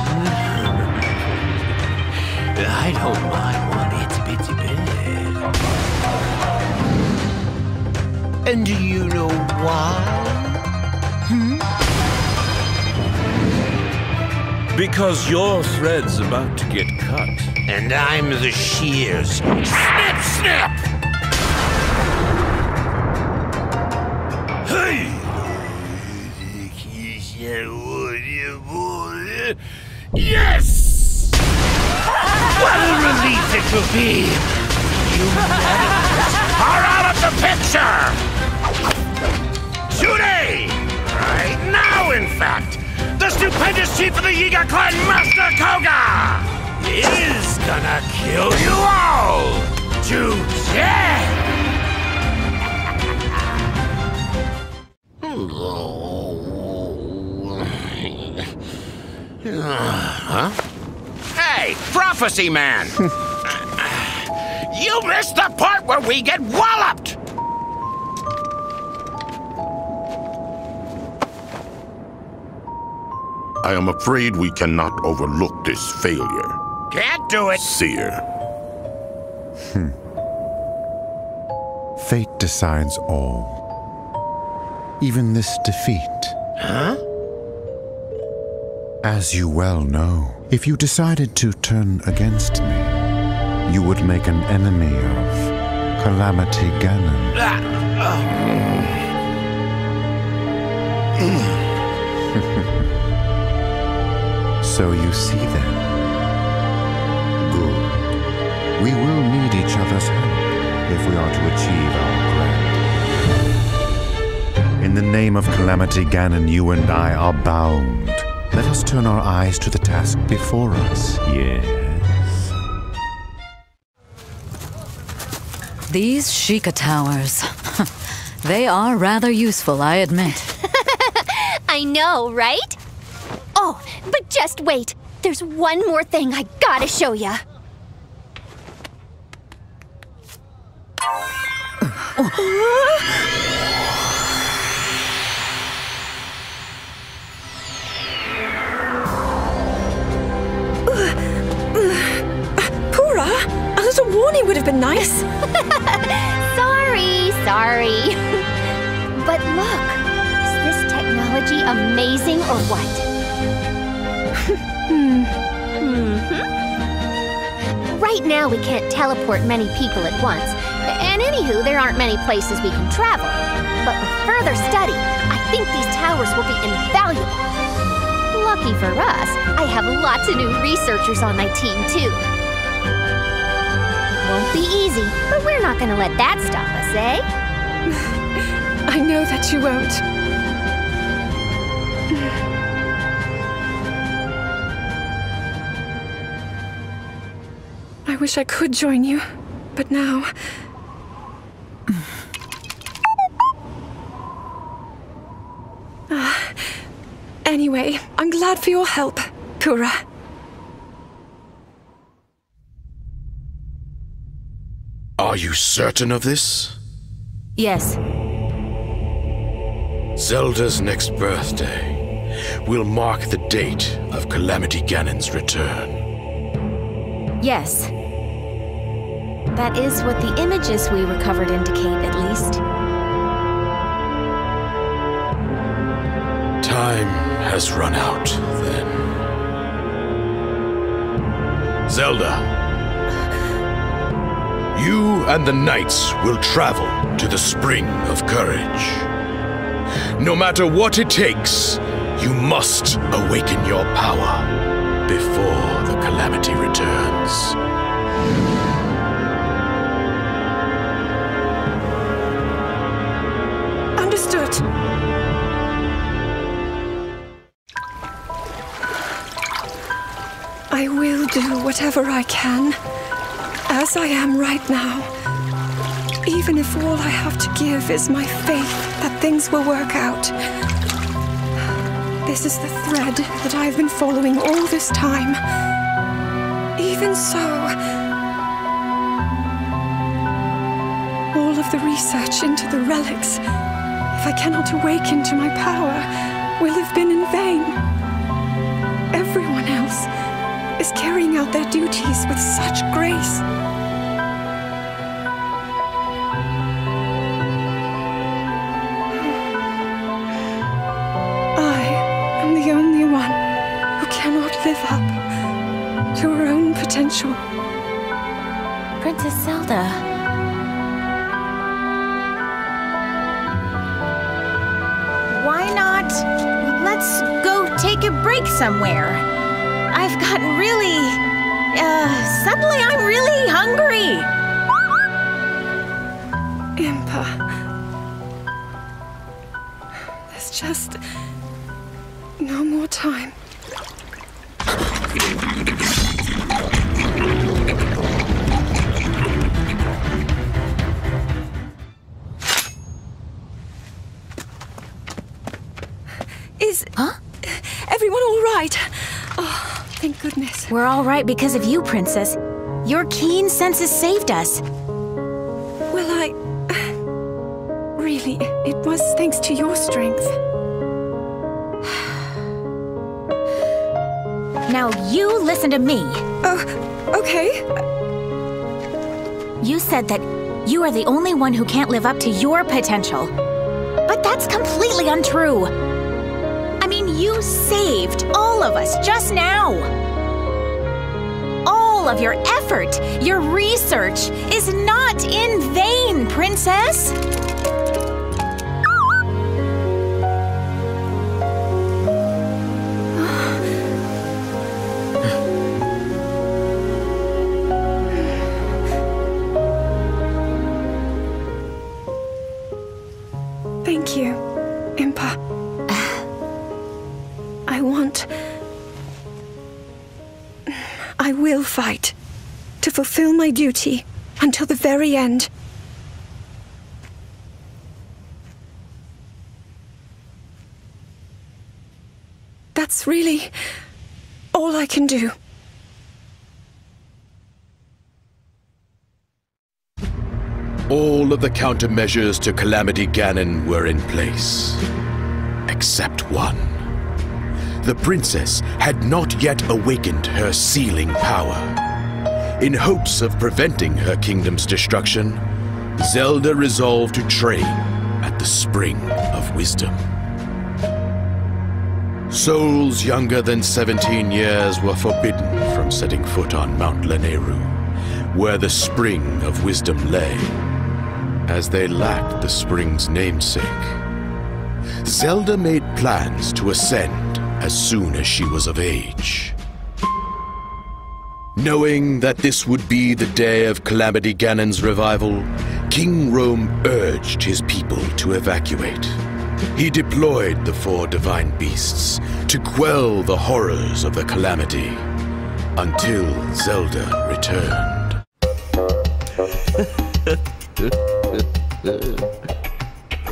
I don't mind one itsy bitsy bit. And do you know why? Because your thread's about to get cut. And I'm the shears. Snip, snip! Hey! Yes! What a relief it will be! You are out of the picture! Today! Right now, in fact! The stupendous chief of the Yiga clan, Master Koga, is gonna kill you all to death! Huh? Hey, Prophecy Man! You missed the part where we get walloped! I am afraid we cannot overlook this failure. Can't do it! Seer. Fate decides all. Even this defeat. Huh? As you well know, if you decided to turn against me, you would make an enemy of Calamity Ganon. So you see then. Good. We will need each other's help if we are to achieve our grand. In the name of Calamity Ganon, you and I are bound. Let us turn our eyes to the task before us. Yes. These Sheikah Towers. They are rather useful, I admit. I know, right? Oh, but just wait. There's one more thing I gotta show ya. Pura, a little warning would have been nice. Sorry. But look, is this technology amazing or what? Right now we can't teleport many people at once. And anywho, there aren't many places we can travel. But with further study, I think these towers will be invaluable. Lucky for us, I have lots of new researchers on my team, too. Won't be easy, but we're not gonna let that stop us, eh? I know that you won't. I wish I could join you, but now... Anyway, I'm glad for your help, Kura. Are you certain of this? Yes. Zelda's next birthday will mark the date of Calamity Ganon's return. Yes. That is what the images we recovered indicate, at least. Time has run out, then. Zelda, you and the knights will travel to the Spring of Courage. No matter what it takes, you must awaken your power before the Calamity returns. Understood. I will do whatever I can, as I am right now. Even if all I have to give is my faith that things will work out. This is the thread that I've been following all this time. Even so, all of the research into the relics, if I cannot awaken to my power, will have been in vain. Everyone else is carrying out their duties with such grace. I am the only one who cannot live up to her own potential. Princess Zelda. Why not? Let's go take a break somewhere. I've gotten really... suddenly I'm really hungry. Impa. There's just... no more time. Huh? Everyone all right? Oh, thank goodness. We're all right because of you, Princess. Your keen senses saved us. Well, really, it was thanks to your strength. Now you listen to me. Okay. You said that you are the only one who can't live up to your potential. But that's completely untrue. I mean, you saved all of us just now. All of your effort, your research is not in vain, Princess. Thank you, Impa. I will fight to fulfill my duty until the very end. That's really all I can do. All of the countermeasures to Calamity Ganon were in place, except one. The princess had not yet awakened her sealing power. In hopes of preventing her kingdom's destruction, Zelda resolved to train at the Spring of Wisdom. Souls younger than 17 years were forbidden from setting foot on Mount Lanayru, where the spring of wisdom lay, as they lacked the spring's namesake. Zelda made plans to ascend as soon as she was of age. Knowing that this would be the day of Calamity Ganon's revival, King Rhoam urged his people to evacuate. He deployed the 4 divine beasts to quell the horrors of the calamity until Zelda returned.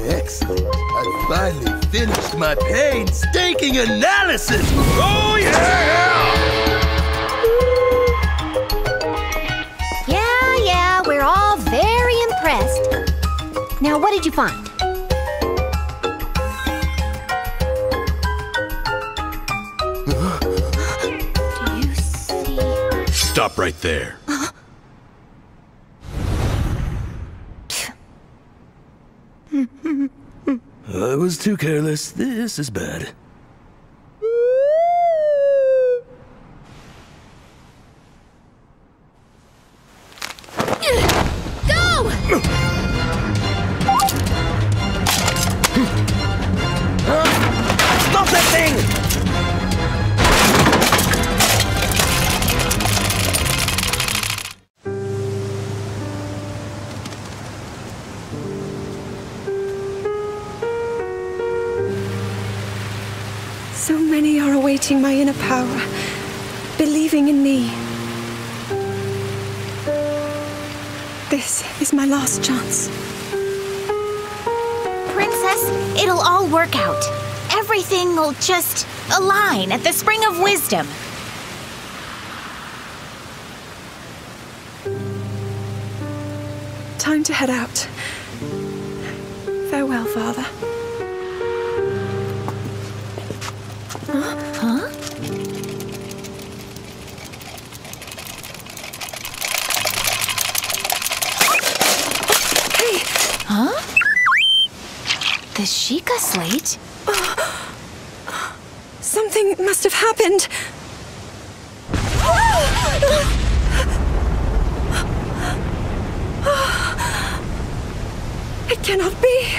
Excellent. I finally finished my painstaking analysis. Oh, yeah! Yeah, we're all very impressed. Now, what did you find? Stop right there. I was too careless. This is bad. Go! Stop that thing! So many are awaiting my inner power, believing in me. This is my last chance. Princess, it'll all work out. Everything will just align at the Spring of Wisdom. Time to head out. Farewell, Father. Huh? Hey! Huh? The Sheikah slate? Something must have happened. It cannot be.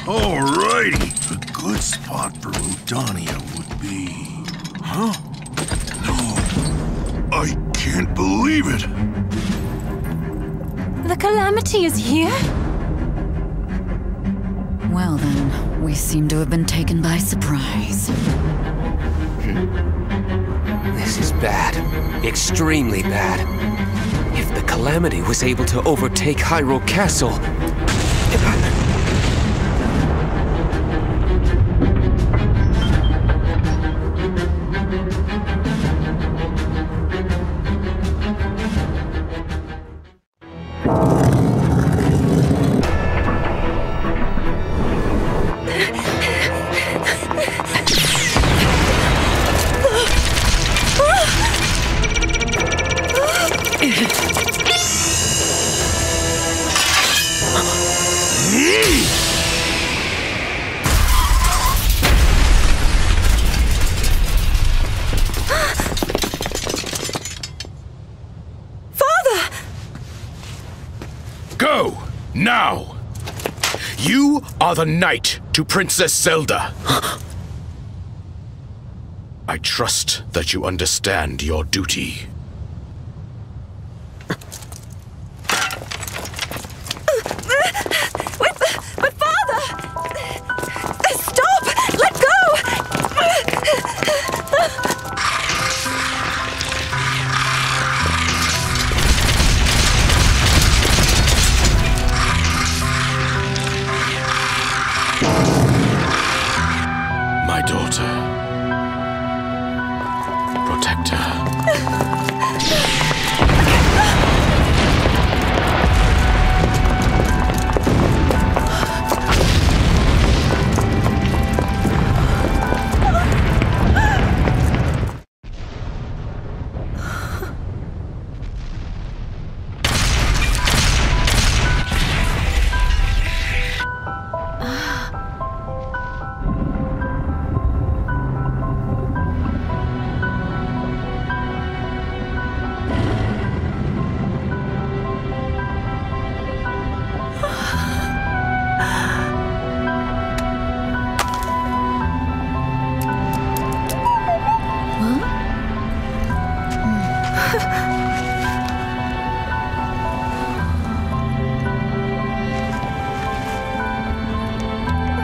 Alrighty. A good spot for Rudania would be... Huh? No. I can't believe it. The Calamity is here? Well then, we seem to have been taken by surprise. This is bad. Extremely bad. If the Calamity was able to overtake Hyrule Castle... Go! Now! You are the knight to Princess Zelda. I trust that you understand your duty. But Father! Stop! Let go! My daughter. Protect her.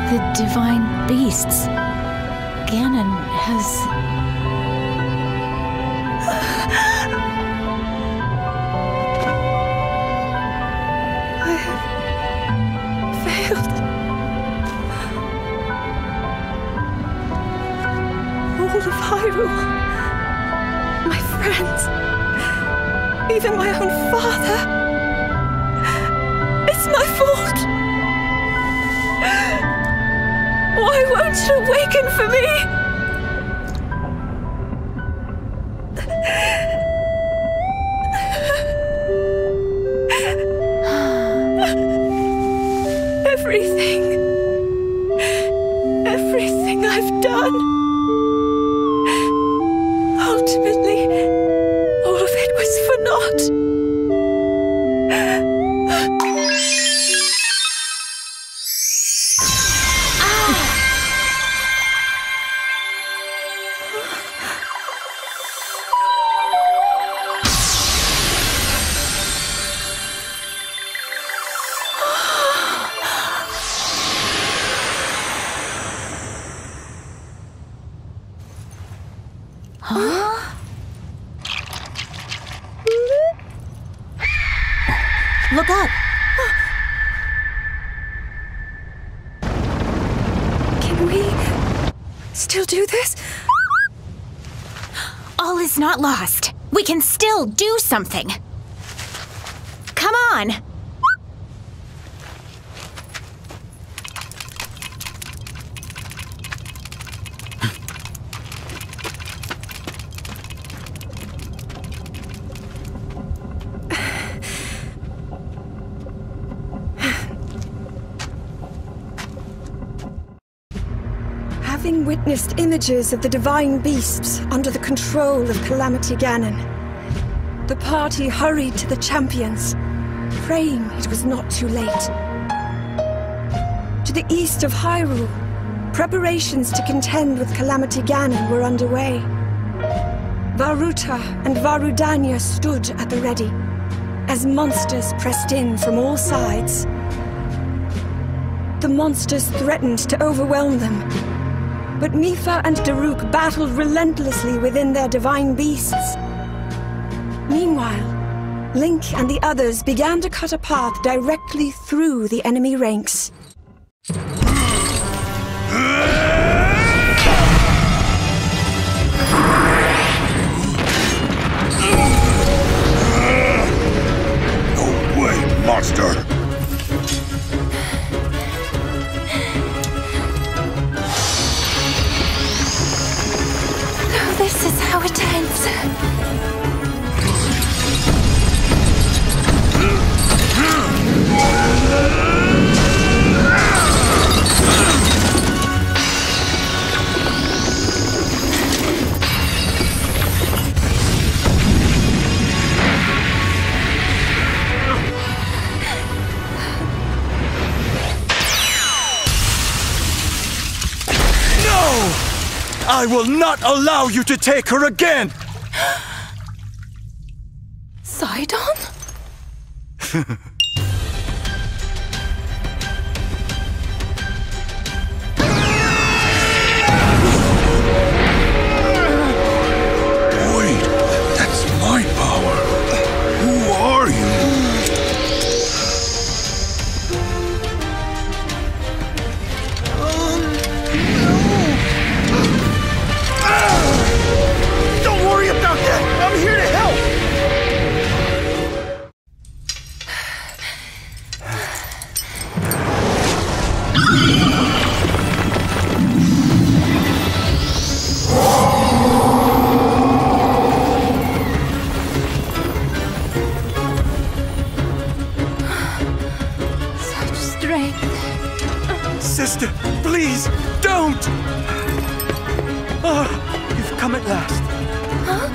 the divine beasts. Ganon has... I have failed. All of Hyrule, my friends, even my own father. It's my fault. Why won't you awaken for me? Everything I've done. Ultimately, all of it was for naught. Look up. Can we still do this? All is not lost. We can still do something. Come on. Having witnessed images of the divine beasts under the control of Calamity Ganon, the party hurried to the champions, praying it was not too late. To the east of Hyrule, preparations to contend with Calamity Ganon were underway. Varuta and Varudanya stood at the ready, as monsters pressed in from all sides. The monsters threatened to overwhelm them, but Mipha and Daruk battled relentlessly within their divine beasts. Meanwhile, Link and the others began to cut a path directly through the enemy ranks. No way, monster! This is how it ends. I will not allow you to take her again! Sidon? Wait, that's my power. Who are you? Don't worry about that! I'm here to help! Such strength. Sister, please, don't! You've come at last. Huh?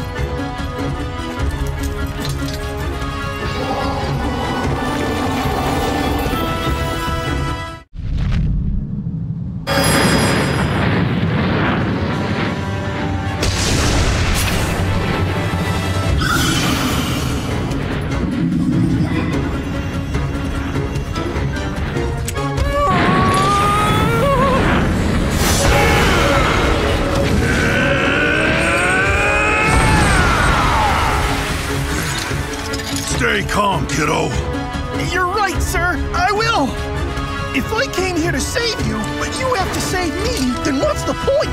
Stay calm, kiddo. You're right, sir. I will. If I came here to save you, but you have to save me, then what's the point?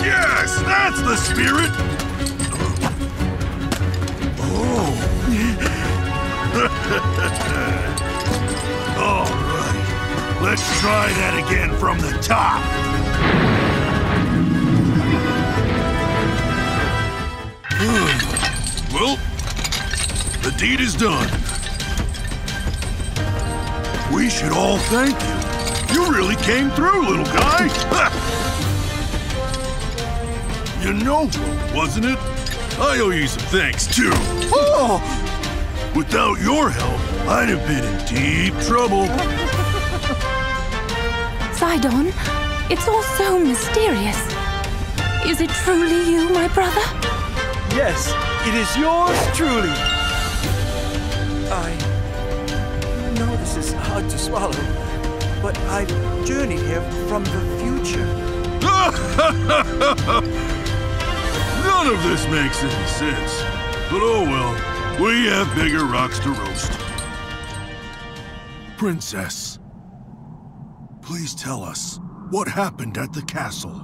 Yes, that's the spirit. Oh. All right. Let's try that again from the top. Well, the deed is done. We should all thank you. You really came through, little guy. You know, wasn't it? I owe you some thanks, too. Oh! Without your help, I'd have been in deep trouble. Sidon, it's all so mysterious. Is it truly you, my brother? Yes, it is yours truly. I know this is hard to swallow, but I've journeyed here from the future. None of this makes any sense. But oh well, we have bigger rocks to roast. Princess, please tell us what happened at the castle.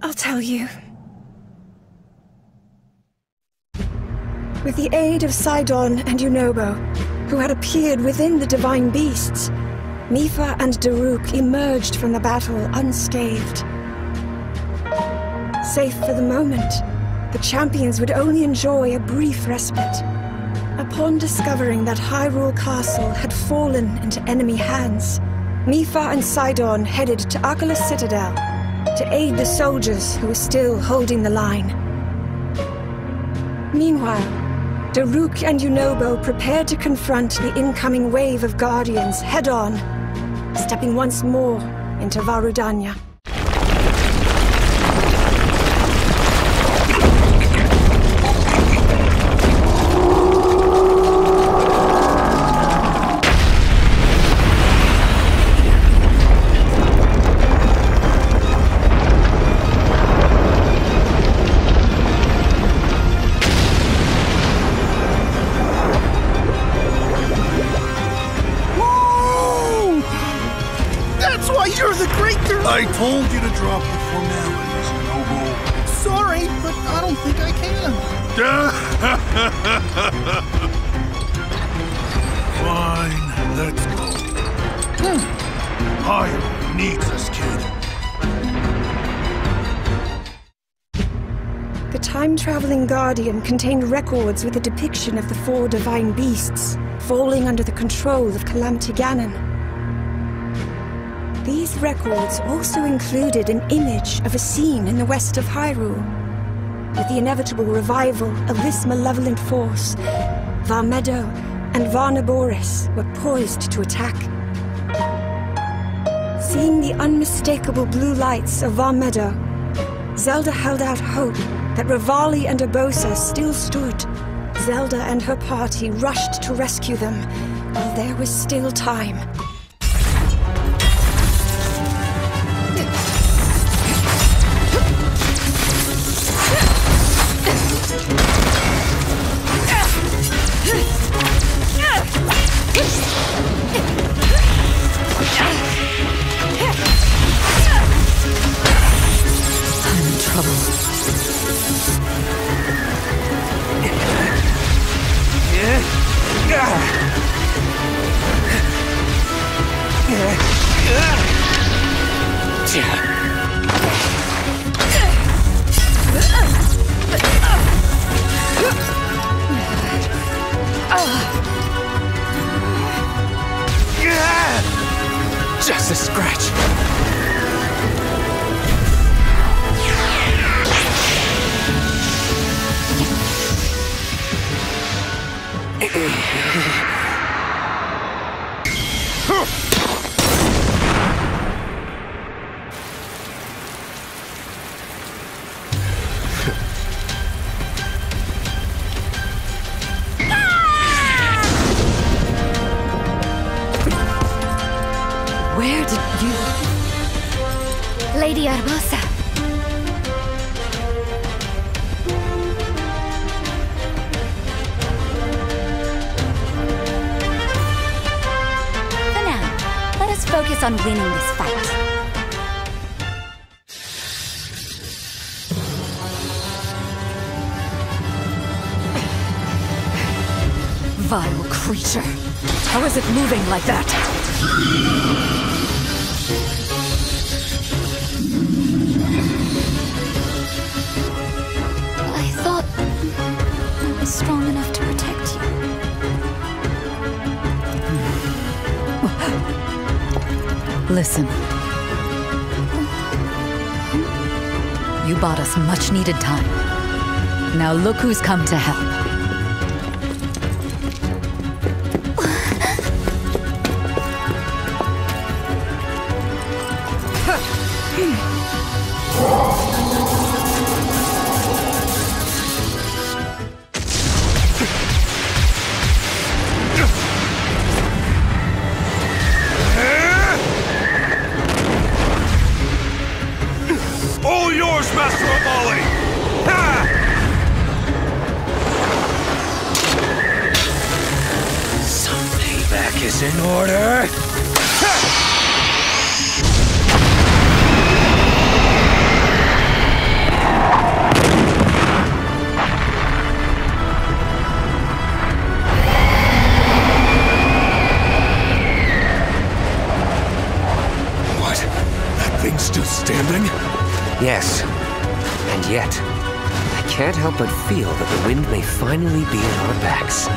I'll tell you. With the aid of Sidon and Yunobo, who had appeared within the divine beasts, Mipha and Daruk emerged from the battle unscathed. Safe for the moment, the champions would only enjoy a brief respite. Upon discovering that Hyrule Castle had fallen into enemy hands, Mipha and Sidon headed to Arkelus Citadel to aid the soldiers who were still holding the line. Meanwhile, Daruk and Yunobo prepared to confront the incoming wave of Guardians head-on, stepping once more into Varudanya. I told you to drop the formalities, Noble. Sorry, but I don't think I can. Fine, let's go. Hyrule needs us, kid. The time-traveling Guardian contained records with a depiction of the 4 divine beasts falling under the control of Calamity Ganon. These records also included an image of a scene in the west of Hyrule. With the inevitable revival of this malevolent force, Varmedo and Varnaboris were poised to attack. Seeing the unmistakable blue lights of Varmedo, Zelda held out hope that Revali and Urbosa still stood. Zelda and her party rushed to rescue them while there was still time. Just a scratch. Lady Urbosa, focus on winning this fight. Vile creature. How is it moving like that? I thought I was strong enough to protect you. Listen. You bought us much-needed time. Now look who's come to help. All yours, Master of Volley! Ha! Some payback is in order. What? That thing's still standing? Yes, and yet, I can't help but feel that the wind may finally be at our backs.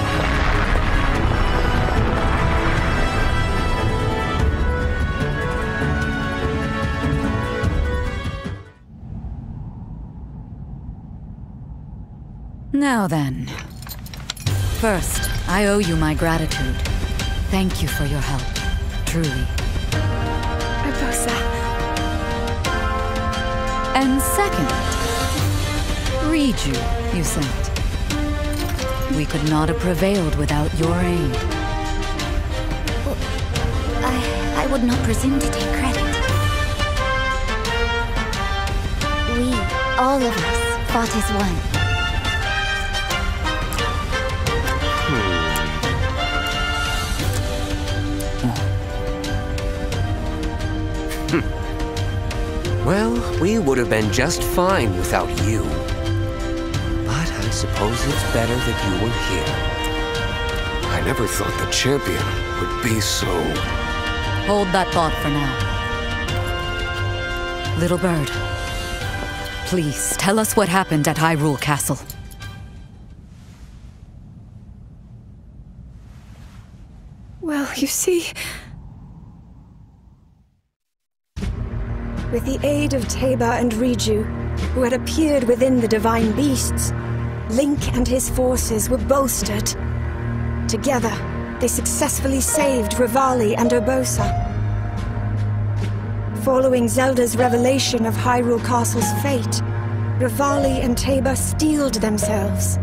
Now then. First, I owe you my gratitude. Thank you for your help. Truly. Urbosa. And second, Riju, you sent. We could not have prevailed without your aid. Well, I would not presume to take credit. We, all of us, fought as one. Well, we would have been just fine without you. But I suppose it's better that you were here. I never thought the champion would be so... Hold that thought for now. Little bird, please tell us what happened at Hyrule Castle. Well, you see... With the aid of Teba and Riju, who had appeared within the divine beasts, Link and his forces were bolstered. Together, they successfully saved Rivali and Urbosa. Following Zelda's revelation of Hyrule Castle's fate, Rivali and Teba steeled themselves,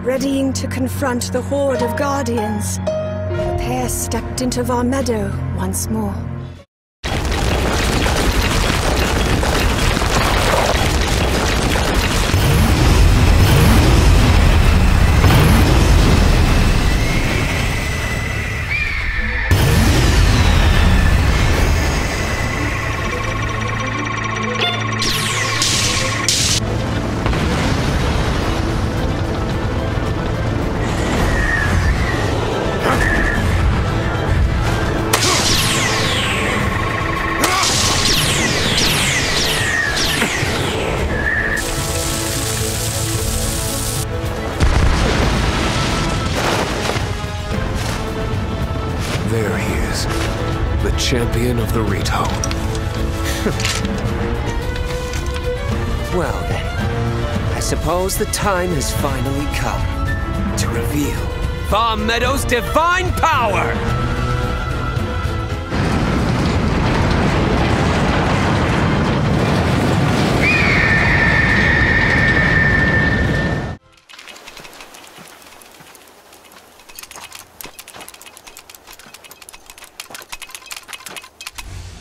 readying to confront the horde of guardians. The pair stepped into Varmeadow once more. There he is, the champion of the Rito. Well then, I suppose the time has finally come to reveal Varmeadow's divine power!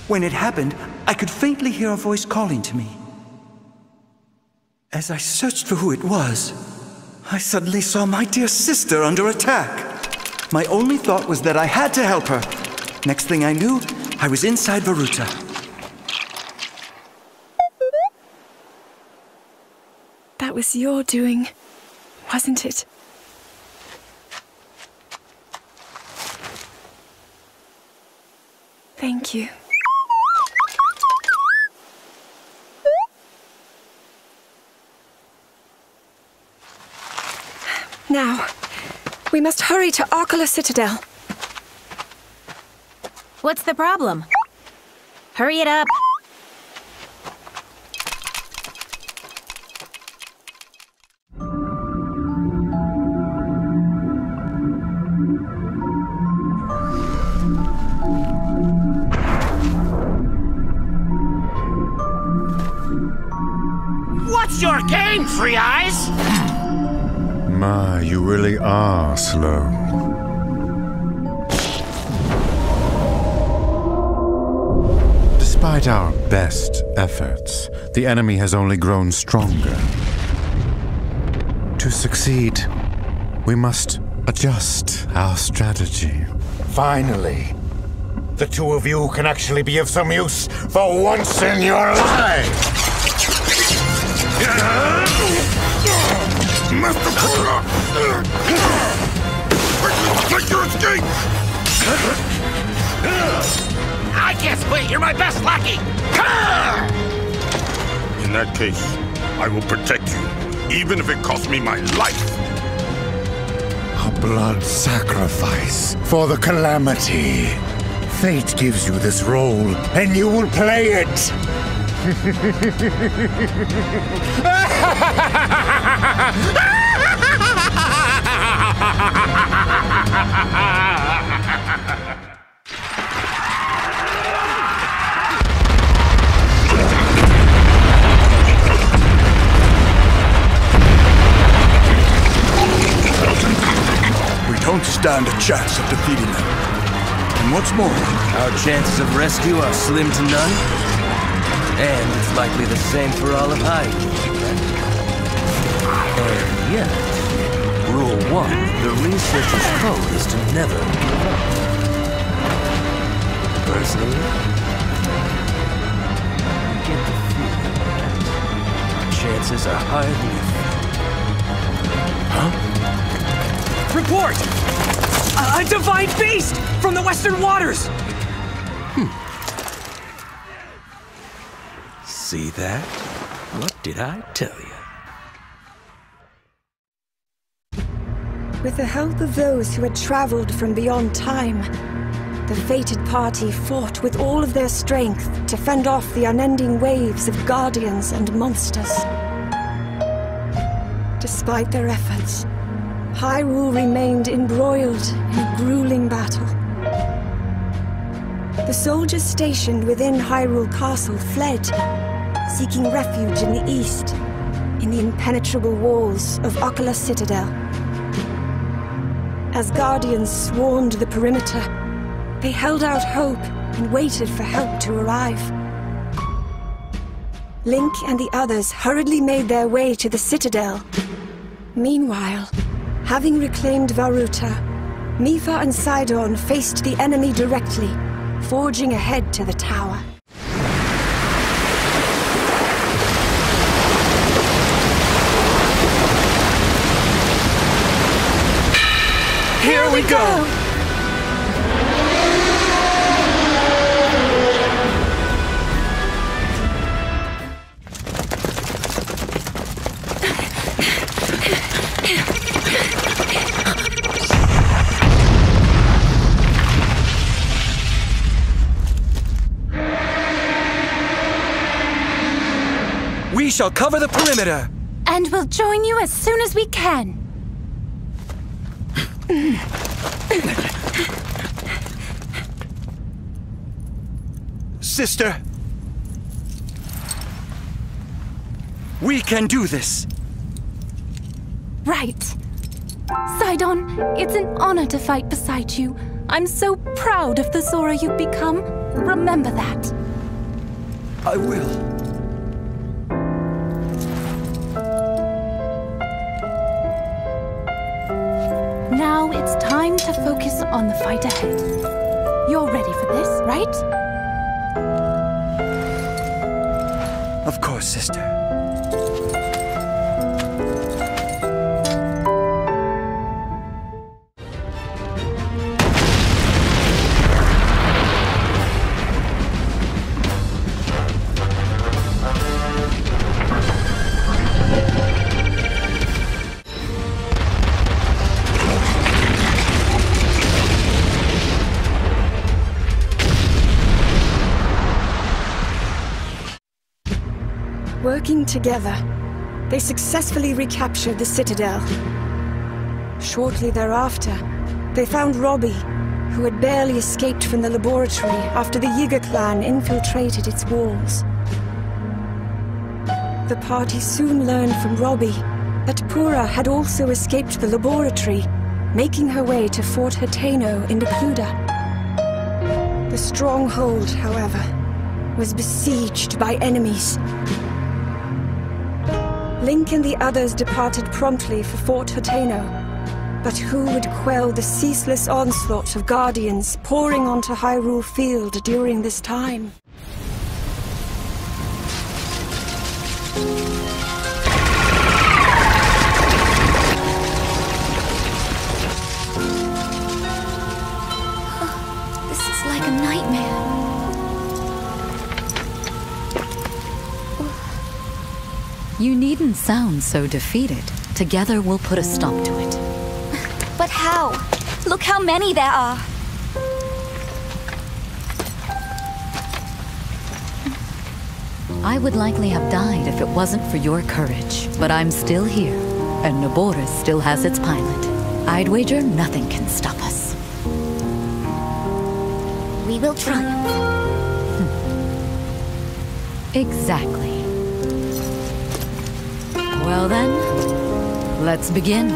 When it happened, I could faintly hear a voice calling to me. As I searched for who it was, I suddenly saw my dear sister under attack. My only thought was that I had to help her. Next thing I knew, I was inside Varuta. That was your doing, wasn't it? Thank you. Now, we must hurry to Arkala Citadel. What's the problem? Hurry it up. What's your game, Three Eyes? My, you really are slow. Despite our best efforts, the enemy has only grown stronger. To succeed, we must adjust our strategy. Finally, the two of you can actually be of some use for once in your lives! Master Cobra! Make your escape! I can't split, you're my best lackey! In that case, I will protect you, even if it costs me my life. A blood sacrifice for the Calamity. Fate gives you this role, and you will play it! We don't stand a chance of defeating them. And what's more, our chances of rescue are slim to none. And it's likely the same for all of Hyrule. And yet, Rule 1, the researcher's code is to never give up. Personally, I get the feeling that our chances are hardly... Huh? Report! A divine beast from the Western Waters! See that? What did I tell you? With the help of those who had traveled from beyond time, the fated party fought with all of their strength to fend off the unending waves of guardians and monsters. Despite their efforts, Hyrule remained embroiled in a grueling battle. The soldiers stationed within Hyrule Castle fled, seeking refuge in the east, in the impenetrable walls of Arkala Citadel. As guardians swarmed the perimeter, they held out hope and waited for help to arrive. Link and the others hurriedly made their way to the Citadel. Meanwhile, having reclaimed Varuta, Mipha and Sidon faced the enemy directly, forging ahead to the tower. Here we go! We shall cover the perimeter! And we'll join you as soon as we can. Sister! We can do this! Right. Sidon, it's an honor to fight beside you. I'm so proud of the Zora you've become. Remember that. I will. Now it's time to focus on the fight ahead. You're ready for this, right? Of course, sister. Working together, they successfully recaptured the Citadel. Shortly thereafter, they found Robbie, who had barely escaped from the laboratory after the Yiga clan infiltrated its walls. The party soon learned from Robbie that Pura had also escaped the laboratory, making her way to Fort Hateno in Nakuda. The stronghold, however, was besieged by enemies. Link and the others departed promptly for Fort Hateno, but who would quell the ceaseless onslaught of Guardians pouring onto Hyrule Field during this time? This is like a nightmare. You needn't sound so defeated. Together we'll put a stop to it. But how? Look how many there are. I would likely have died if it wasn't for your courage. But I'm still here, and Naboris still has its pilot. I'd wager nothing can stop us. We will triumph. Exactly. Well then, let's begin.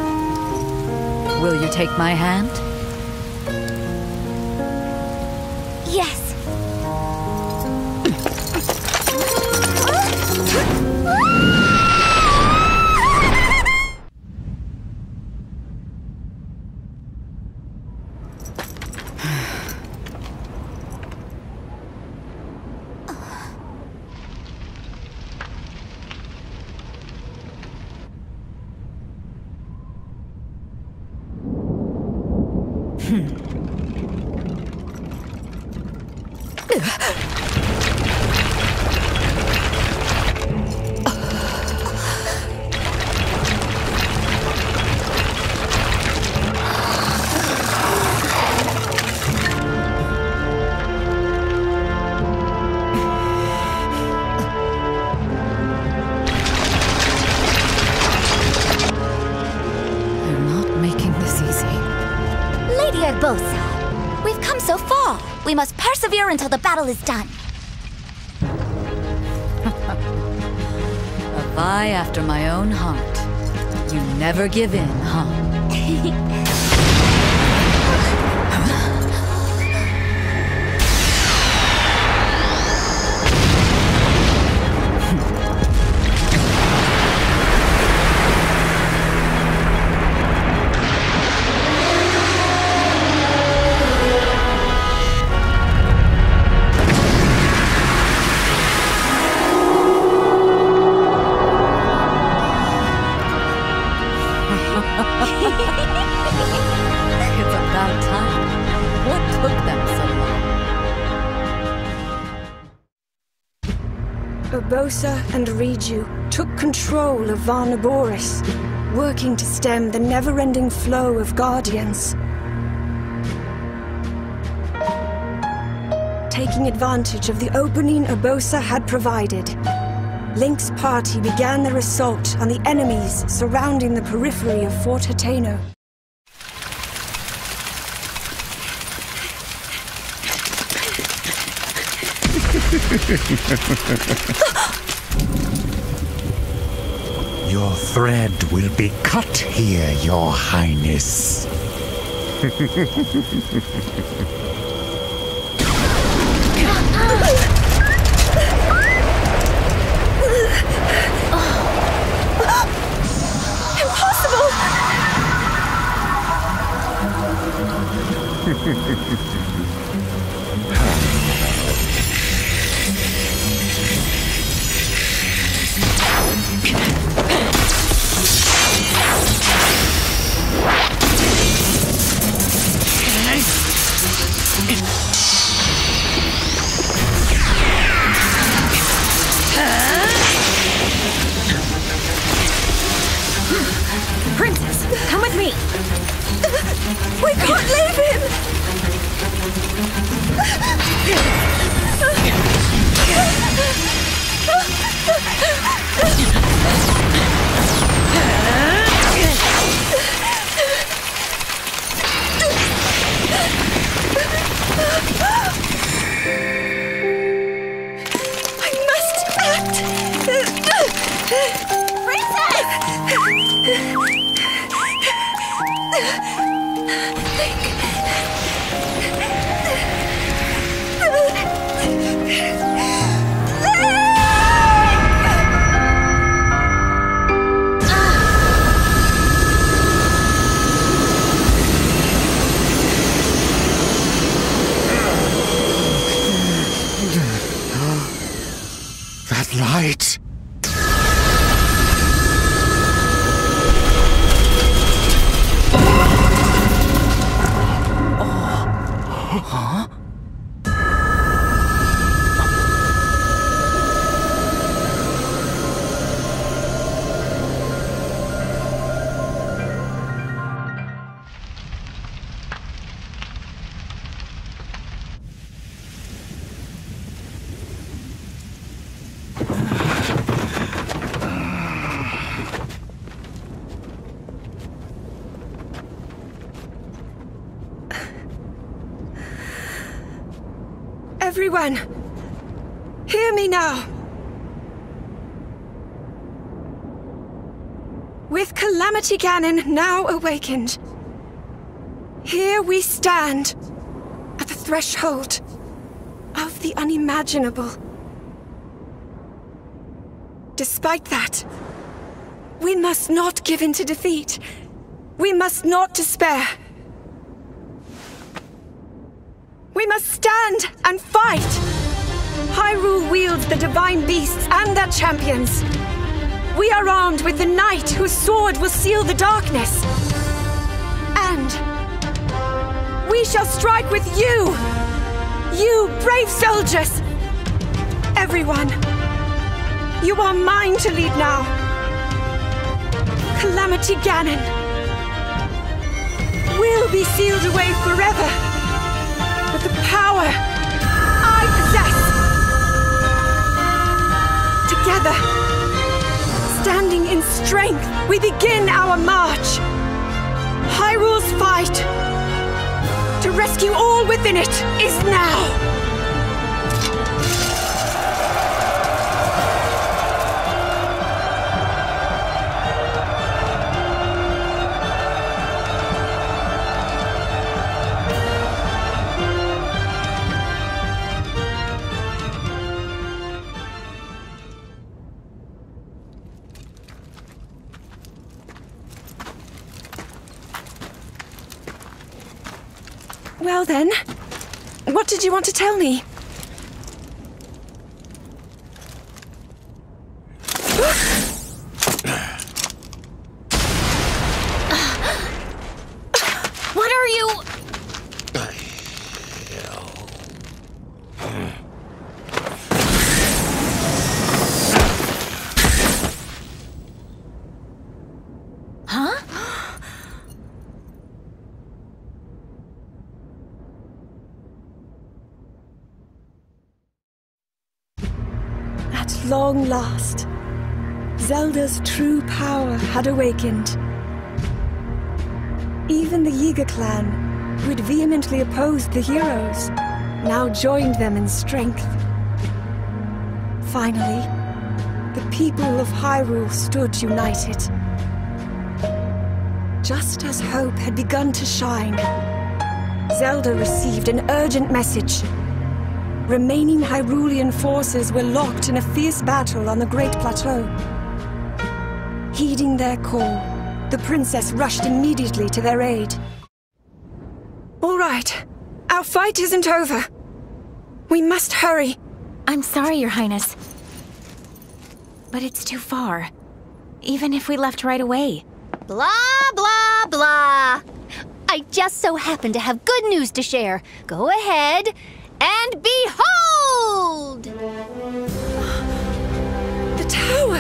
Will you take my hand? Yes. We've come so far. We must persevere until the battle is done. A vie after my own heart. You never give in, huh? It's about time. What took them so long? Urbosa and Riju took control of Varnaboris, working to stem the never-ending flow of Guardians. Taking advantage of the opening Urbosa had provided, Link's party began their assault on the enemies surrounding the periphery of Fort Hateno. Your thread will be cut here, Your Highness. Impossible! Everyone, hear me now. With Calamity Ganon now awakened, here we stand at the threshold of the unimaginable. Despite that, we must not give in to defeat. We must not despair. We must stand and fight! Hyrule wields the divine beasts and their champions. We are armed with the knight whose sword will seal the darkness. And we shall strike with you! You brave soldiers! Everyone, you are mine to lead now. Calamity Ganon will be sealed away forever with the power I possess. Together, standing in strength, we begin our march. Hyrule's fight to rescue all within it is now. Well then, what did you want to tell me? What are you... Huh? At long last, Zelda's true power had awakened. Even the Yiga clan, who had vehemently opposed the heroes, now joined them in strength. Finally, the people of Hyrule stood united. Just as hope had begun to shine, Zelda received an urgent message. Remaining Hyrulean forces were locked in a fierce battle on the Great Plateau. Heeding their call, the princess rushed immediately to their aid. All right, our fight isn't over. We must hurry. I'm sorry, Your Highness. But it's too far. Even if we left right away. Blah, blah, blah. I just so happen to have good news to share. Go ahead and behold! The tower!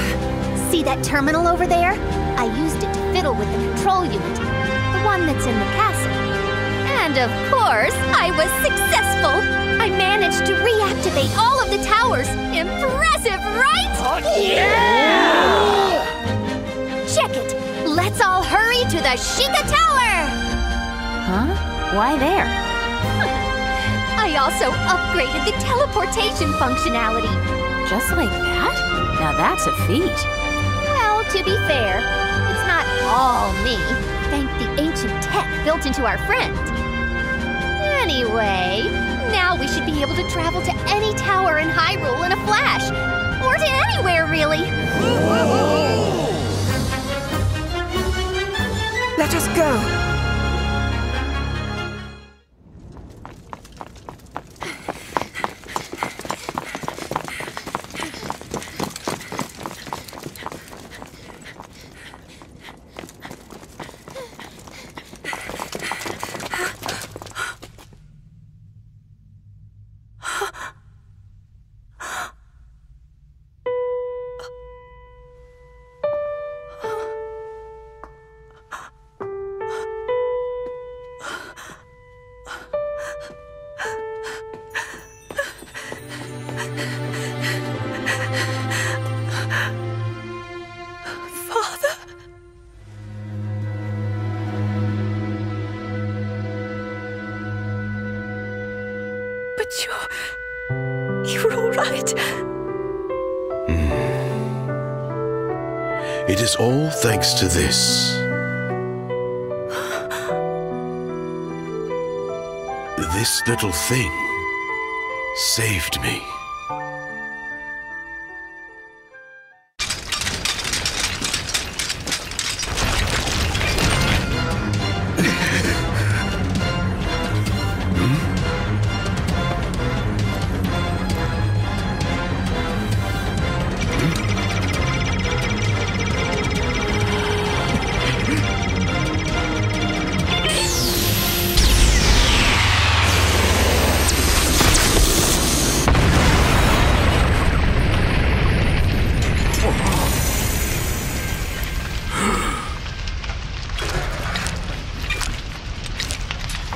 See that terminal over there? I used it to fiddle with the control unit. The one that's in the castle. And of course, I was successful! I managed to reactivate all of the towers. Impressive, right? Oh, yeah! Check it! Let's all hurry to the Sheikah Tower! Huh? Why there? I also upgraded the teleportation functionality. Just like that? Now that's a feat. Well, to be fair, it's not all me. Thank the ancient tech built into our friend. Anyway, now we should be able to travel to any tower in Hyrule in a flash. Or to anywhere, really. Let us go. You're all right. It is all thanks to this. This little thing saved me.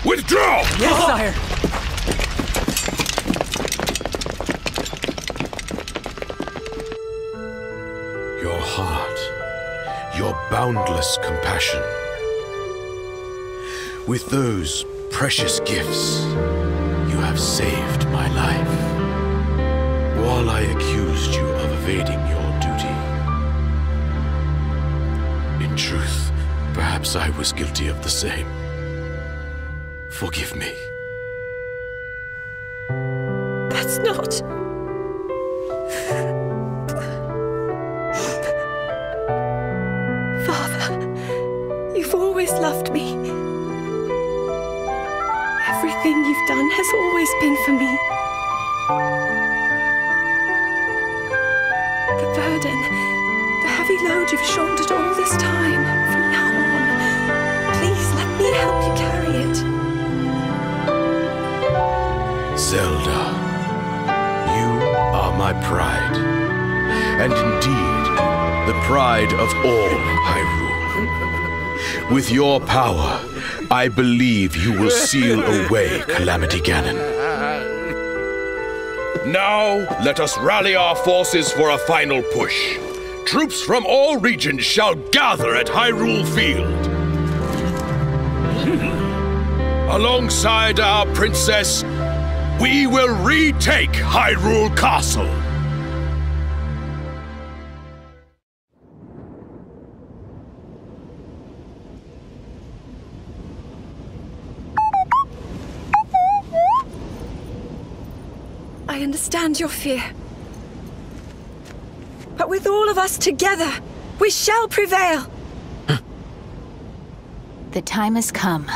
Withdraw! Yes, sire! Your heart, your boundless compassion. With those precious gifts, you have saved my life. While I accused you of evading your duty. In truth, perhaps I was guilty of the same. Forgive me. That's not... Father, you've always loved me. Everything you've done has always been for me. The burden, the heavy load you've shouldered all this time, from now on, please let me help you carry it. Zelda, you are my pride, and indeed, the pride of all Hyrule. With your power, I believe you will seal away Calamity Ganon. Now, let us rally our forces for a final push. Troops from all regions shall gather at Hyrule Field. Alongside our princess, we will retake Hyrule Castle! I understand your fear. But with all of us together, we shall prevail! The time has come.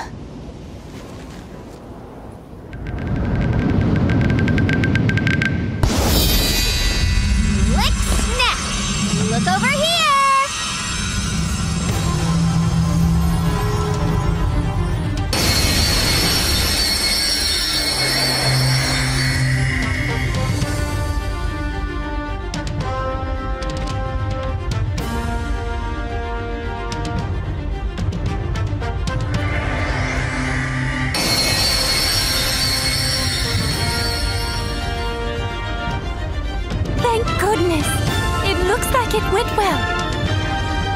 Look over here! Thank goodness! It looks like it went well.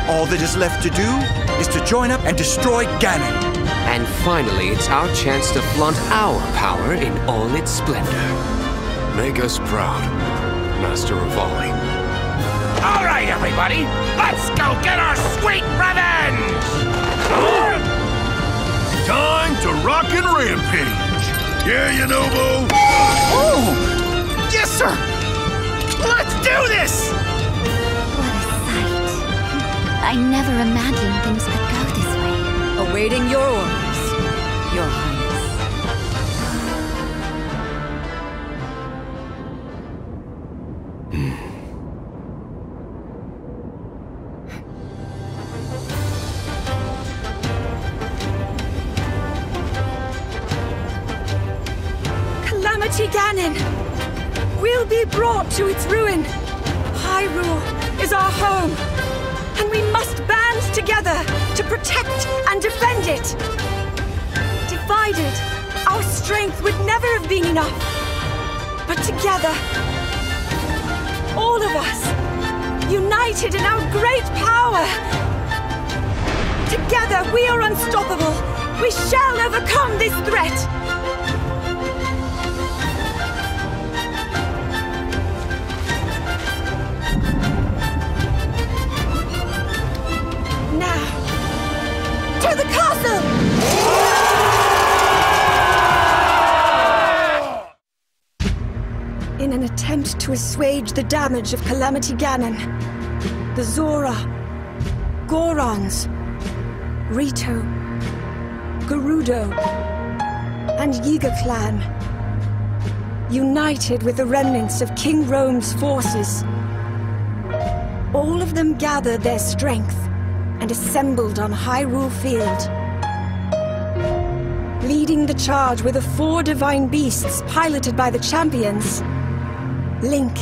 All that is left to do is to join up and destroy Ganon. And finally, it's our chance to flaunt our power in all its splendor. Make us proud, Master of Volley. All right, everybody, let's go get our sweet revenge! Time to rock and rampage. Yeah, you know, Bo. Oh! Yes, sir! Let's do this! I never imagined things could go this way. Awaiting your orders, Your Highness. Calamity Ganon will be brought to its ruin. Hyrule is our home. And we must band together to protect and defend it. Divided, our strength would never have been enough. But together, all of us, united in our great power. Together, we are unstoppable. We shall overcome this threat. attempt to assuage the damage of Calamity Ganon, the Zora, Gorons, Rito, Gerudo, and Yiga clan, united with the remnants of King Rome's forces. All of them gathered their strength and assembled on Hyrule Field. Leading the charge were the 4 divine beasts piloted by the champions. Link,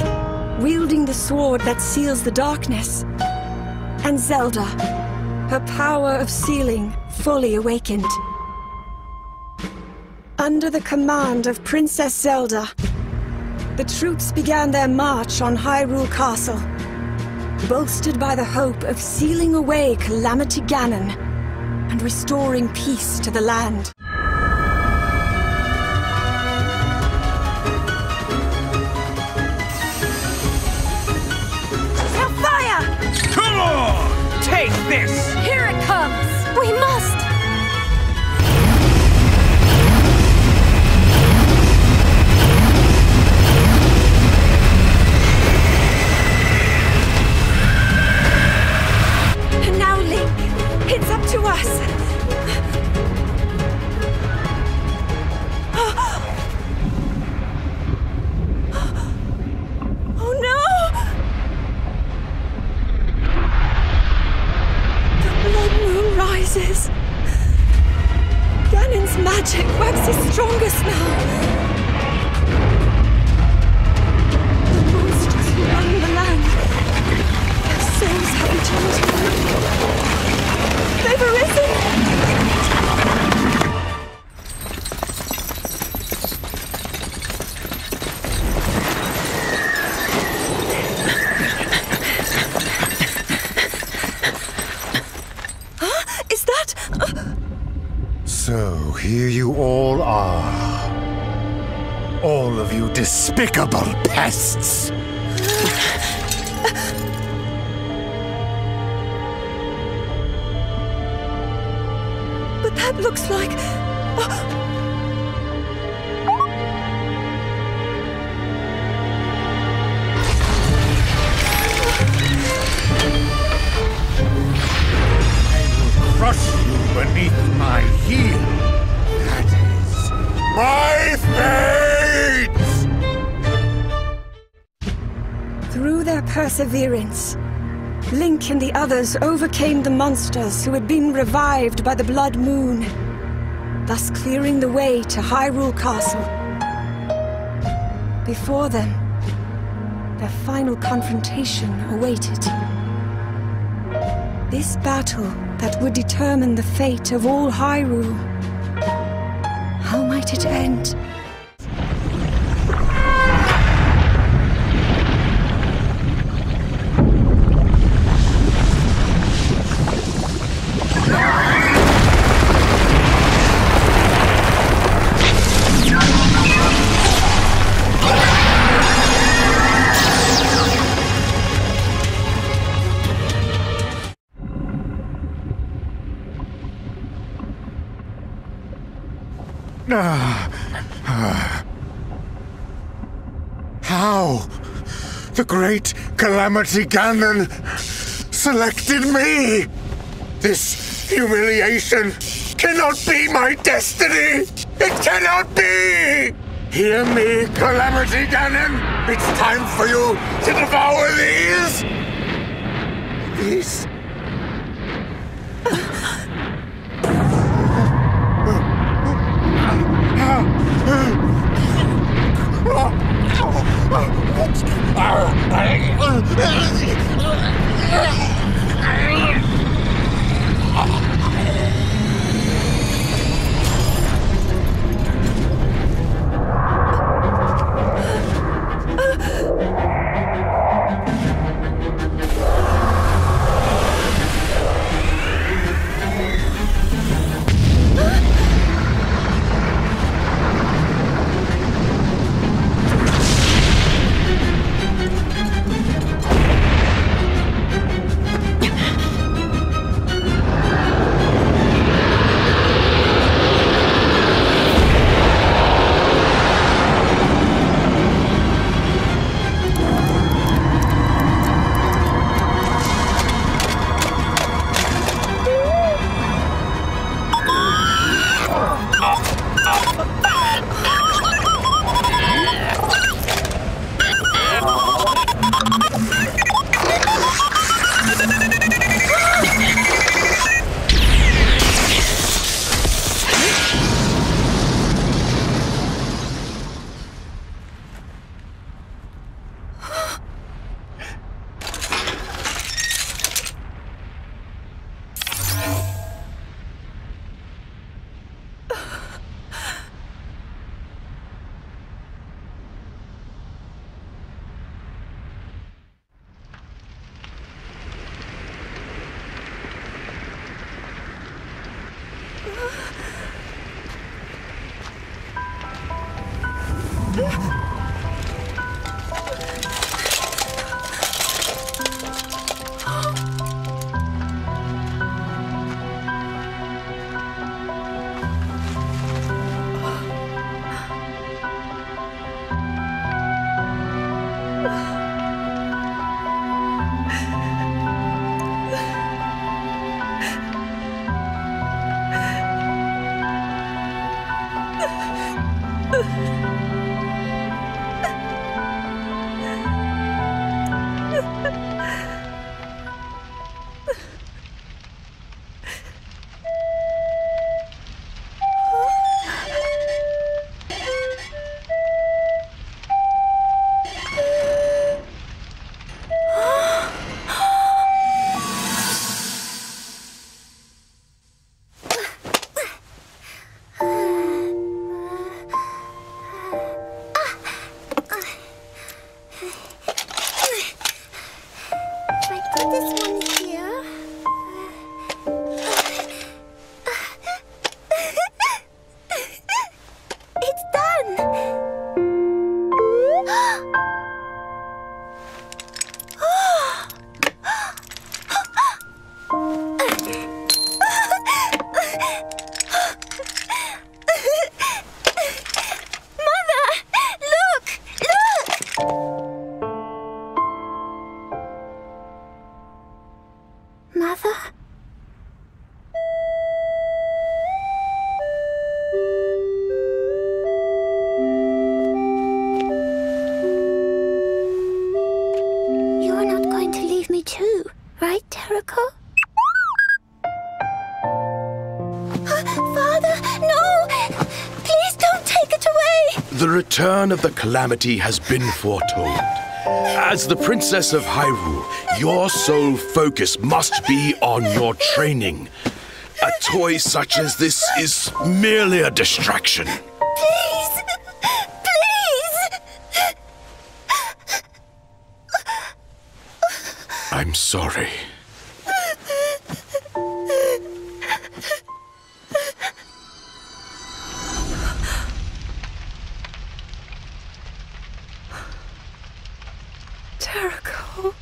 wielding the sword that seals the darkness. And Zelda, her power of sealing fully awakened. Under the command of Princess Zelda, the troops began their march on Hyrule Castle, bolstered by the hope of sealing away Calamity Ganon and restoring peace to the land. Come on! Take this! Here it comes! We must! And now, Link, it's up to us. Oh no! Blood moon rises. Ganon's magic waxes strongest now. The monsters who run the land, their souls have returned to life. They've arisen. So here you all are. All of you despicable pests. But that looks like... Crush you beneath my heel. That is my fate! Through their perseverance, Link and the others overcame the monsters who had been revived by the Blood Moon, thus clearing the way to Hyrule Castle. Before them, their final confrontation awaited. This battle that would determine the fate of all Hyrule. How might it end? How? The great Calamity Ganon selected me! This humiliation cannot be my destiny! It cannot be! Hear me, Calamity Ganon! It's time for you to devour these! These... Mother? You're not going to leave me too, right, Terraco? Father, no! Please don't take it away! The return of the Calamity has been foretold. As the Princess of Hyrule, your sole focus must be on your training. A toy such as this is merely a distraction. Please! Please! I'm sorry. Terraco.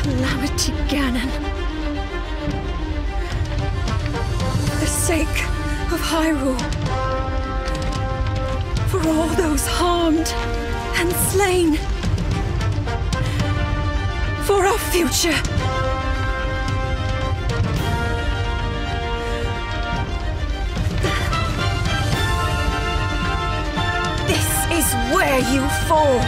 Calamity Ganon. For the sake of Hyrule. For all those harmed and slain. For our future. This is where you fall.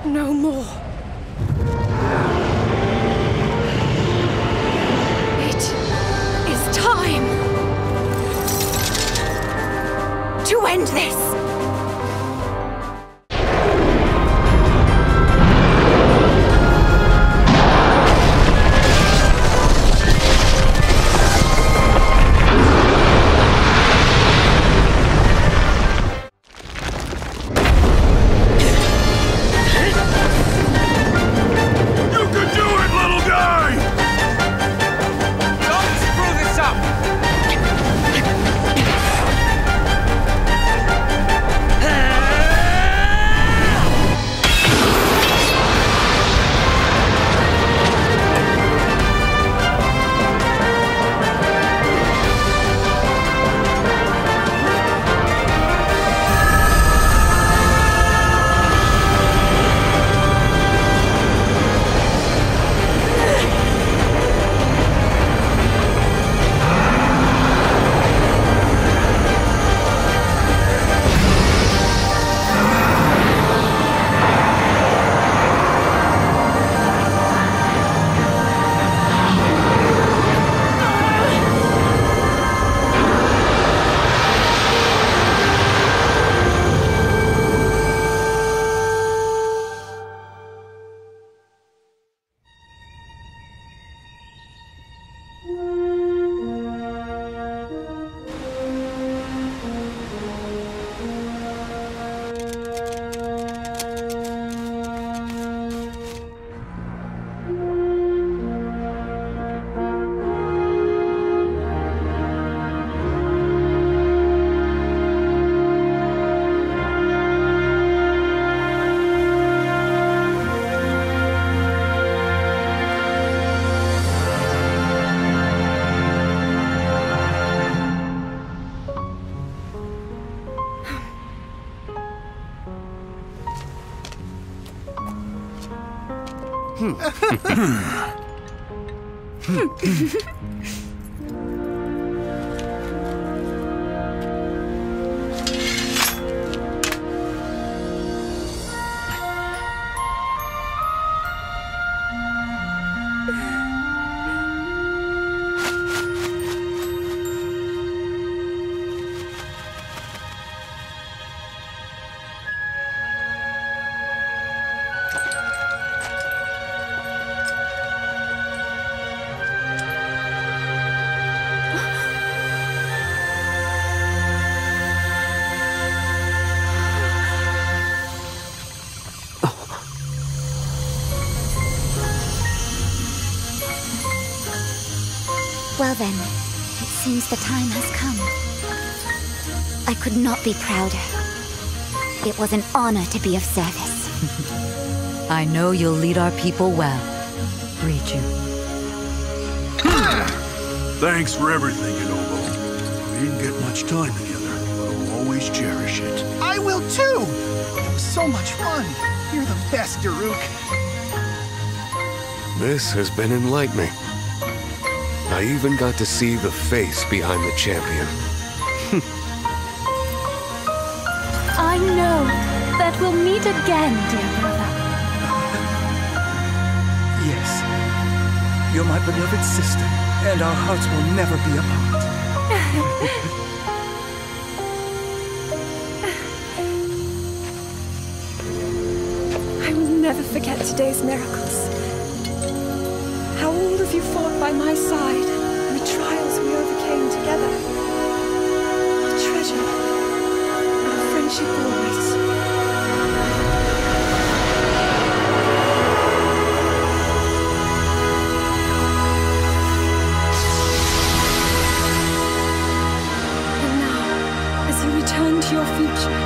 No more. It is time to end this. Well then, it seems the time has come. I could not be prouder. It was an honor to be of service. I know you'll lead our people well. Riju. Thanks for everything, Inobo. We didn't get much time together, but I'll always cherish it. I will too! It was so much fun. You're the best, Daruk. This has been enlightening. I even got to see the face behind the champion. I know that we'll meet again, dear brother. Yes. You're my beloved sister, and our hearts will never be apart. I will never forget today's miracles. How all of you fought by my side, and the trials we overcame together. I'll treasure our friendship always. And now, as you return to your future,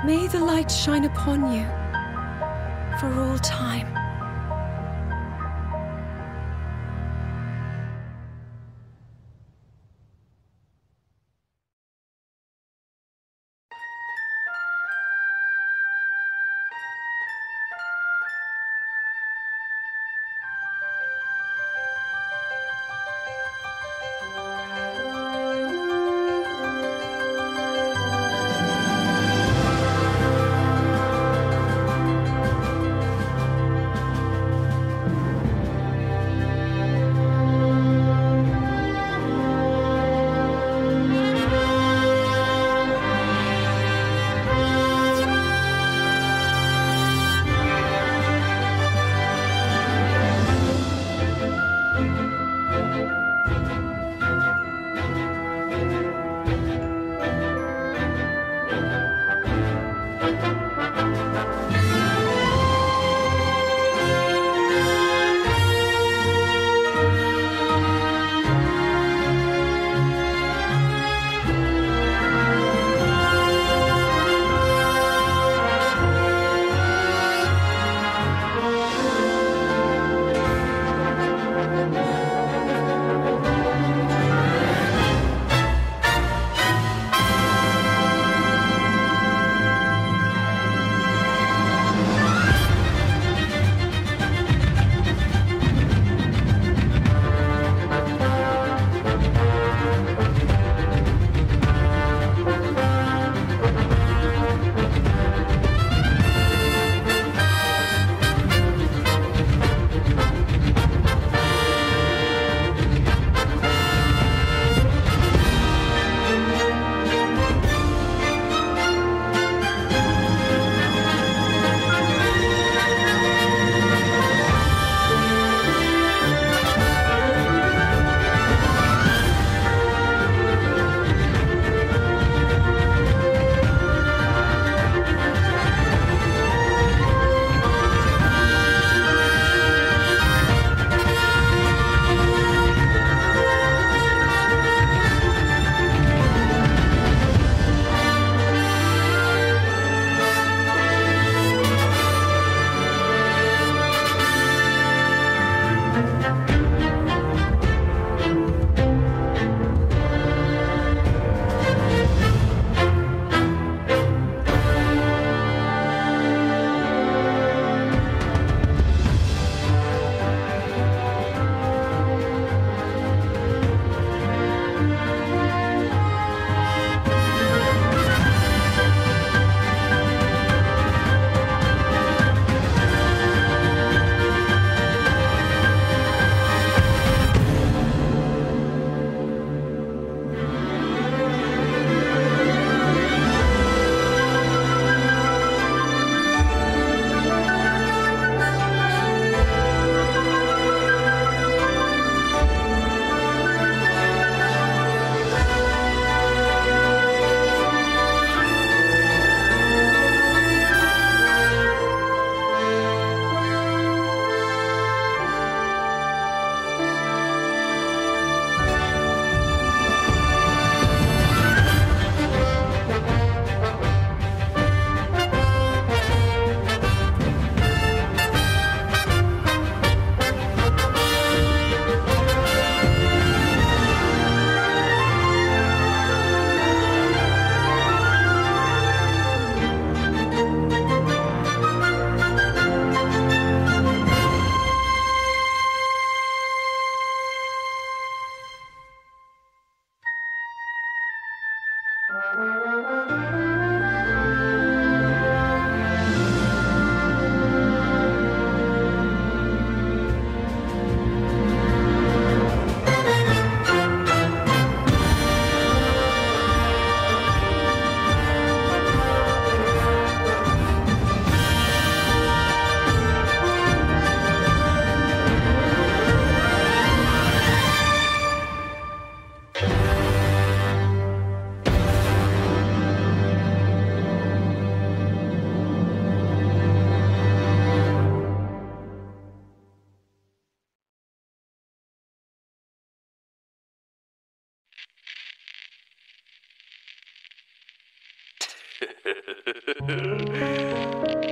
may the light shine upon you for all time.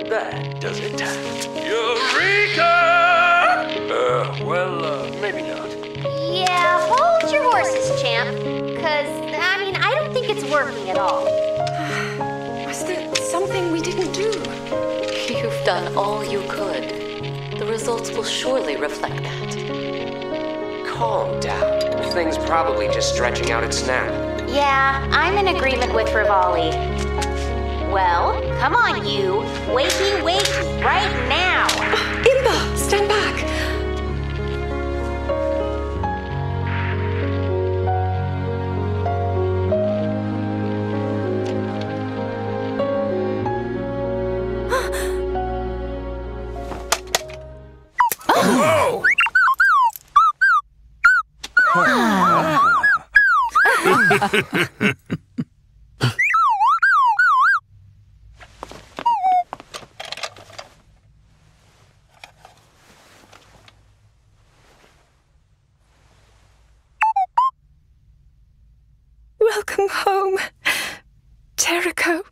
That does it. Eureka! Maybe not. Yeah, hold your horses, champ. I don't think it's working at all. Was there something we didn't do? You've done all you could. The results will surely reflect that. Calm down. The thing's probably just stretching out its snap. Yeah, I'm in agreement with Rivali. Well, come on, you. Wakey, wakey, right now. Imba, stand back. Whoa! Welcome home, Jericho.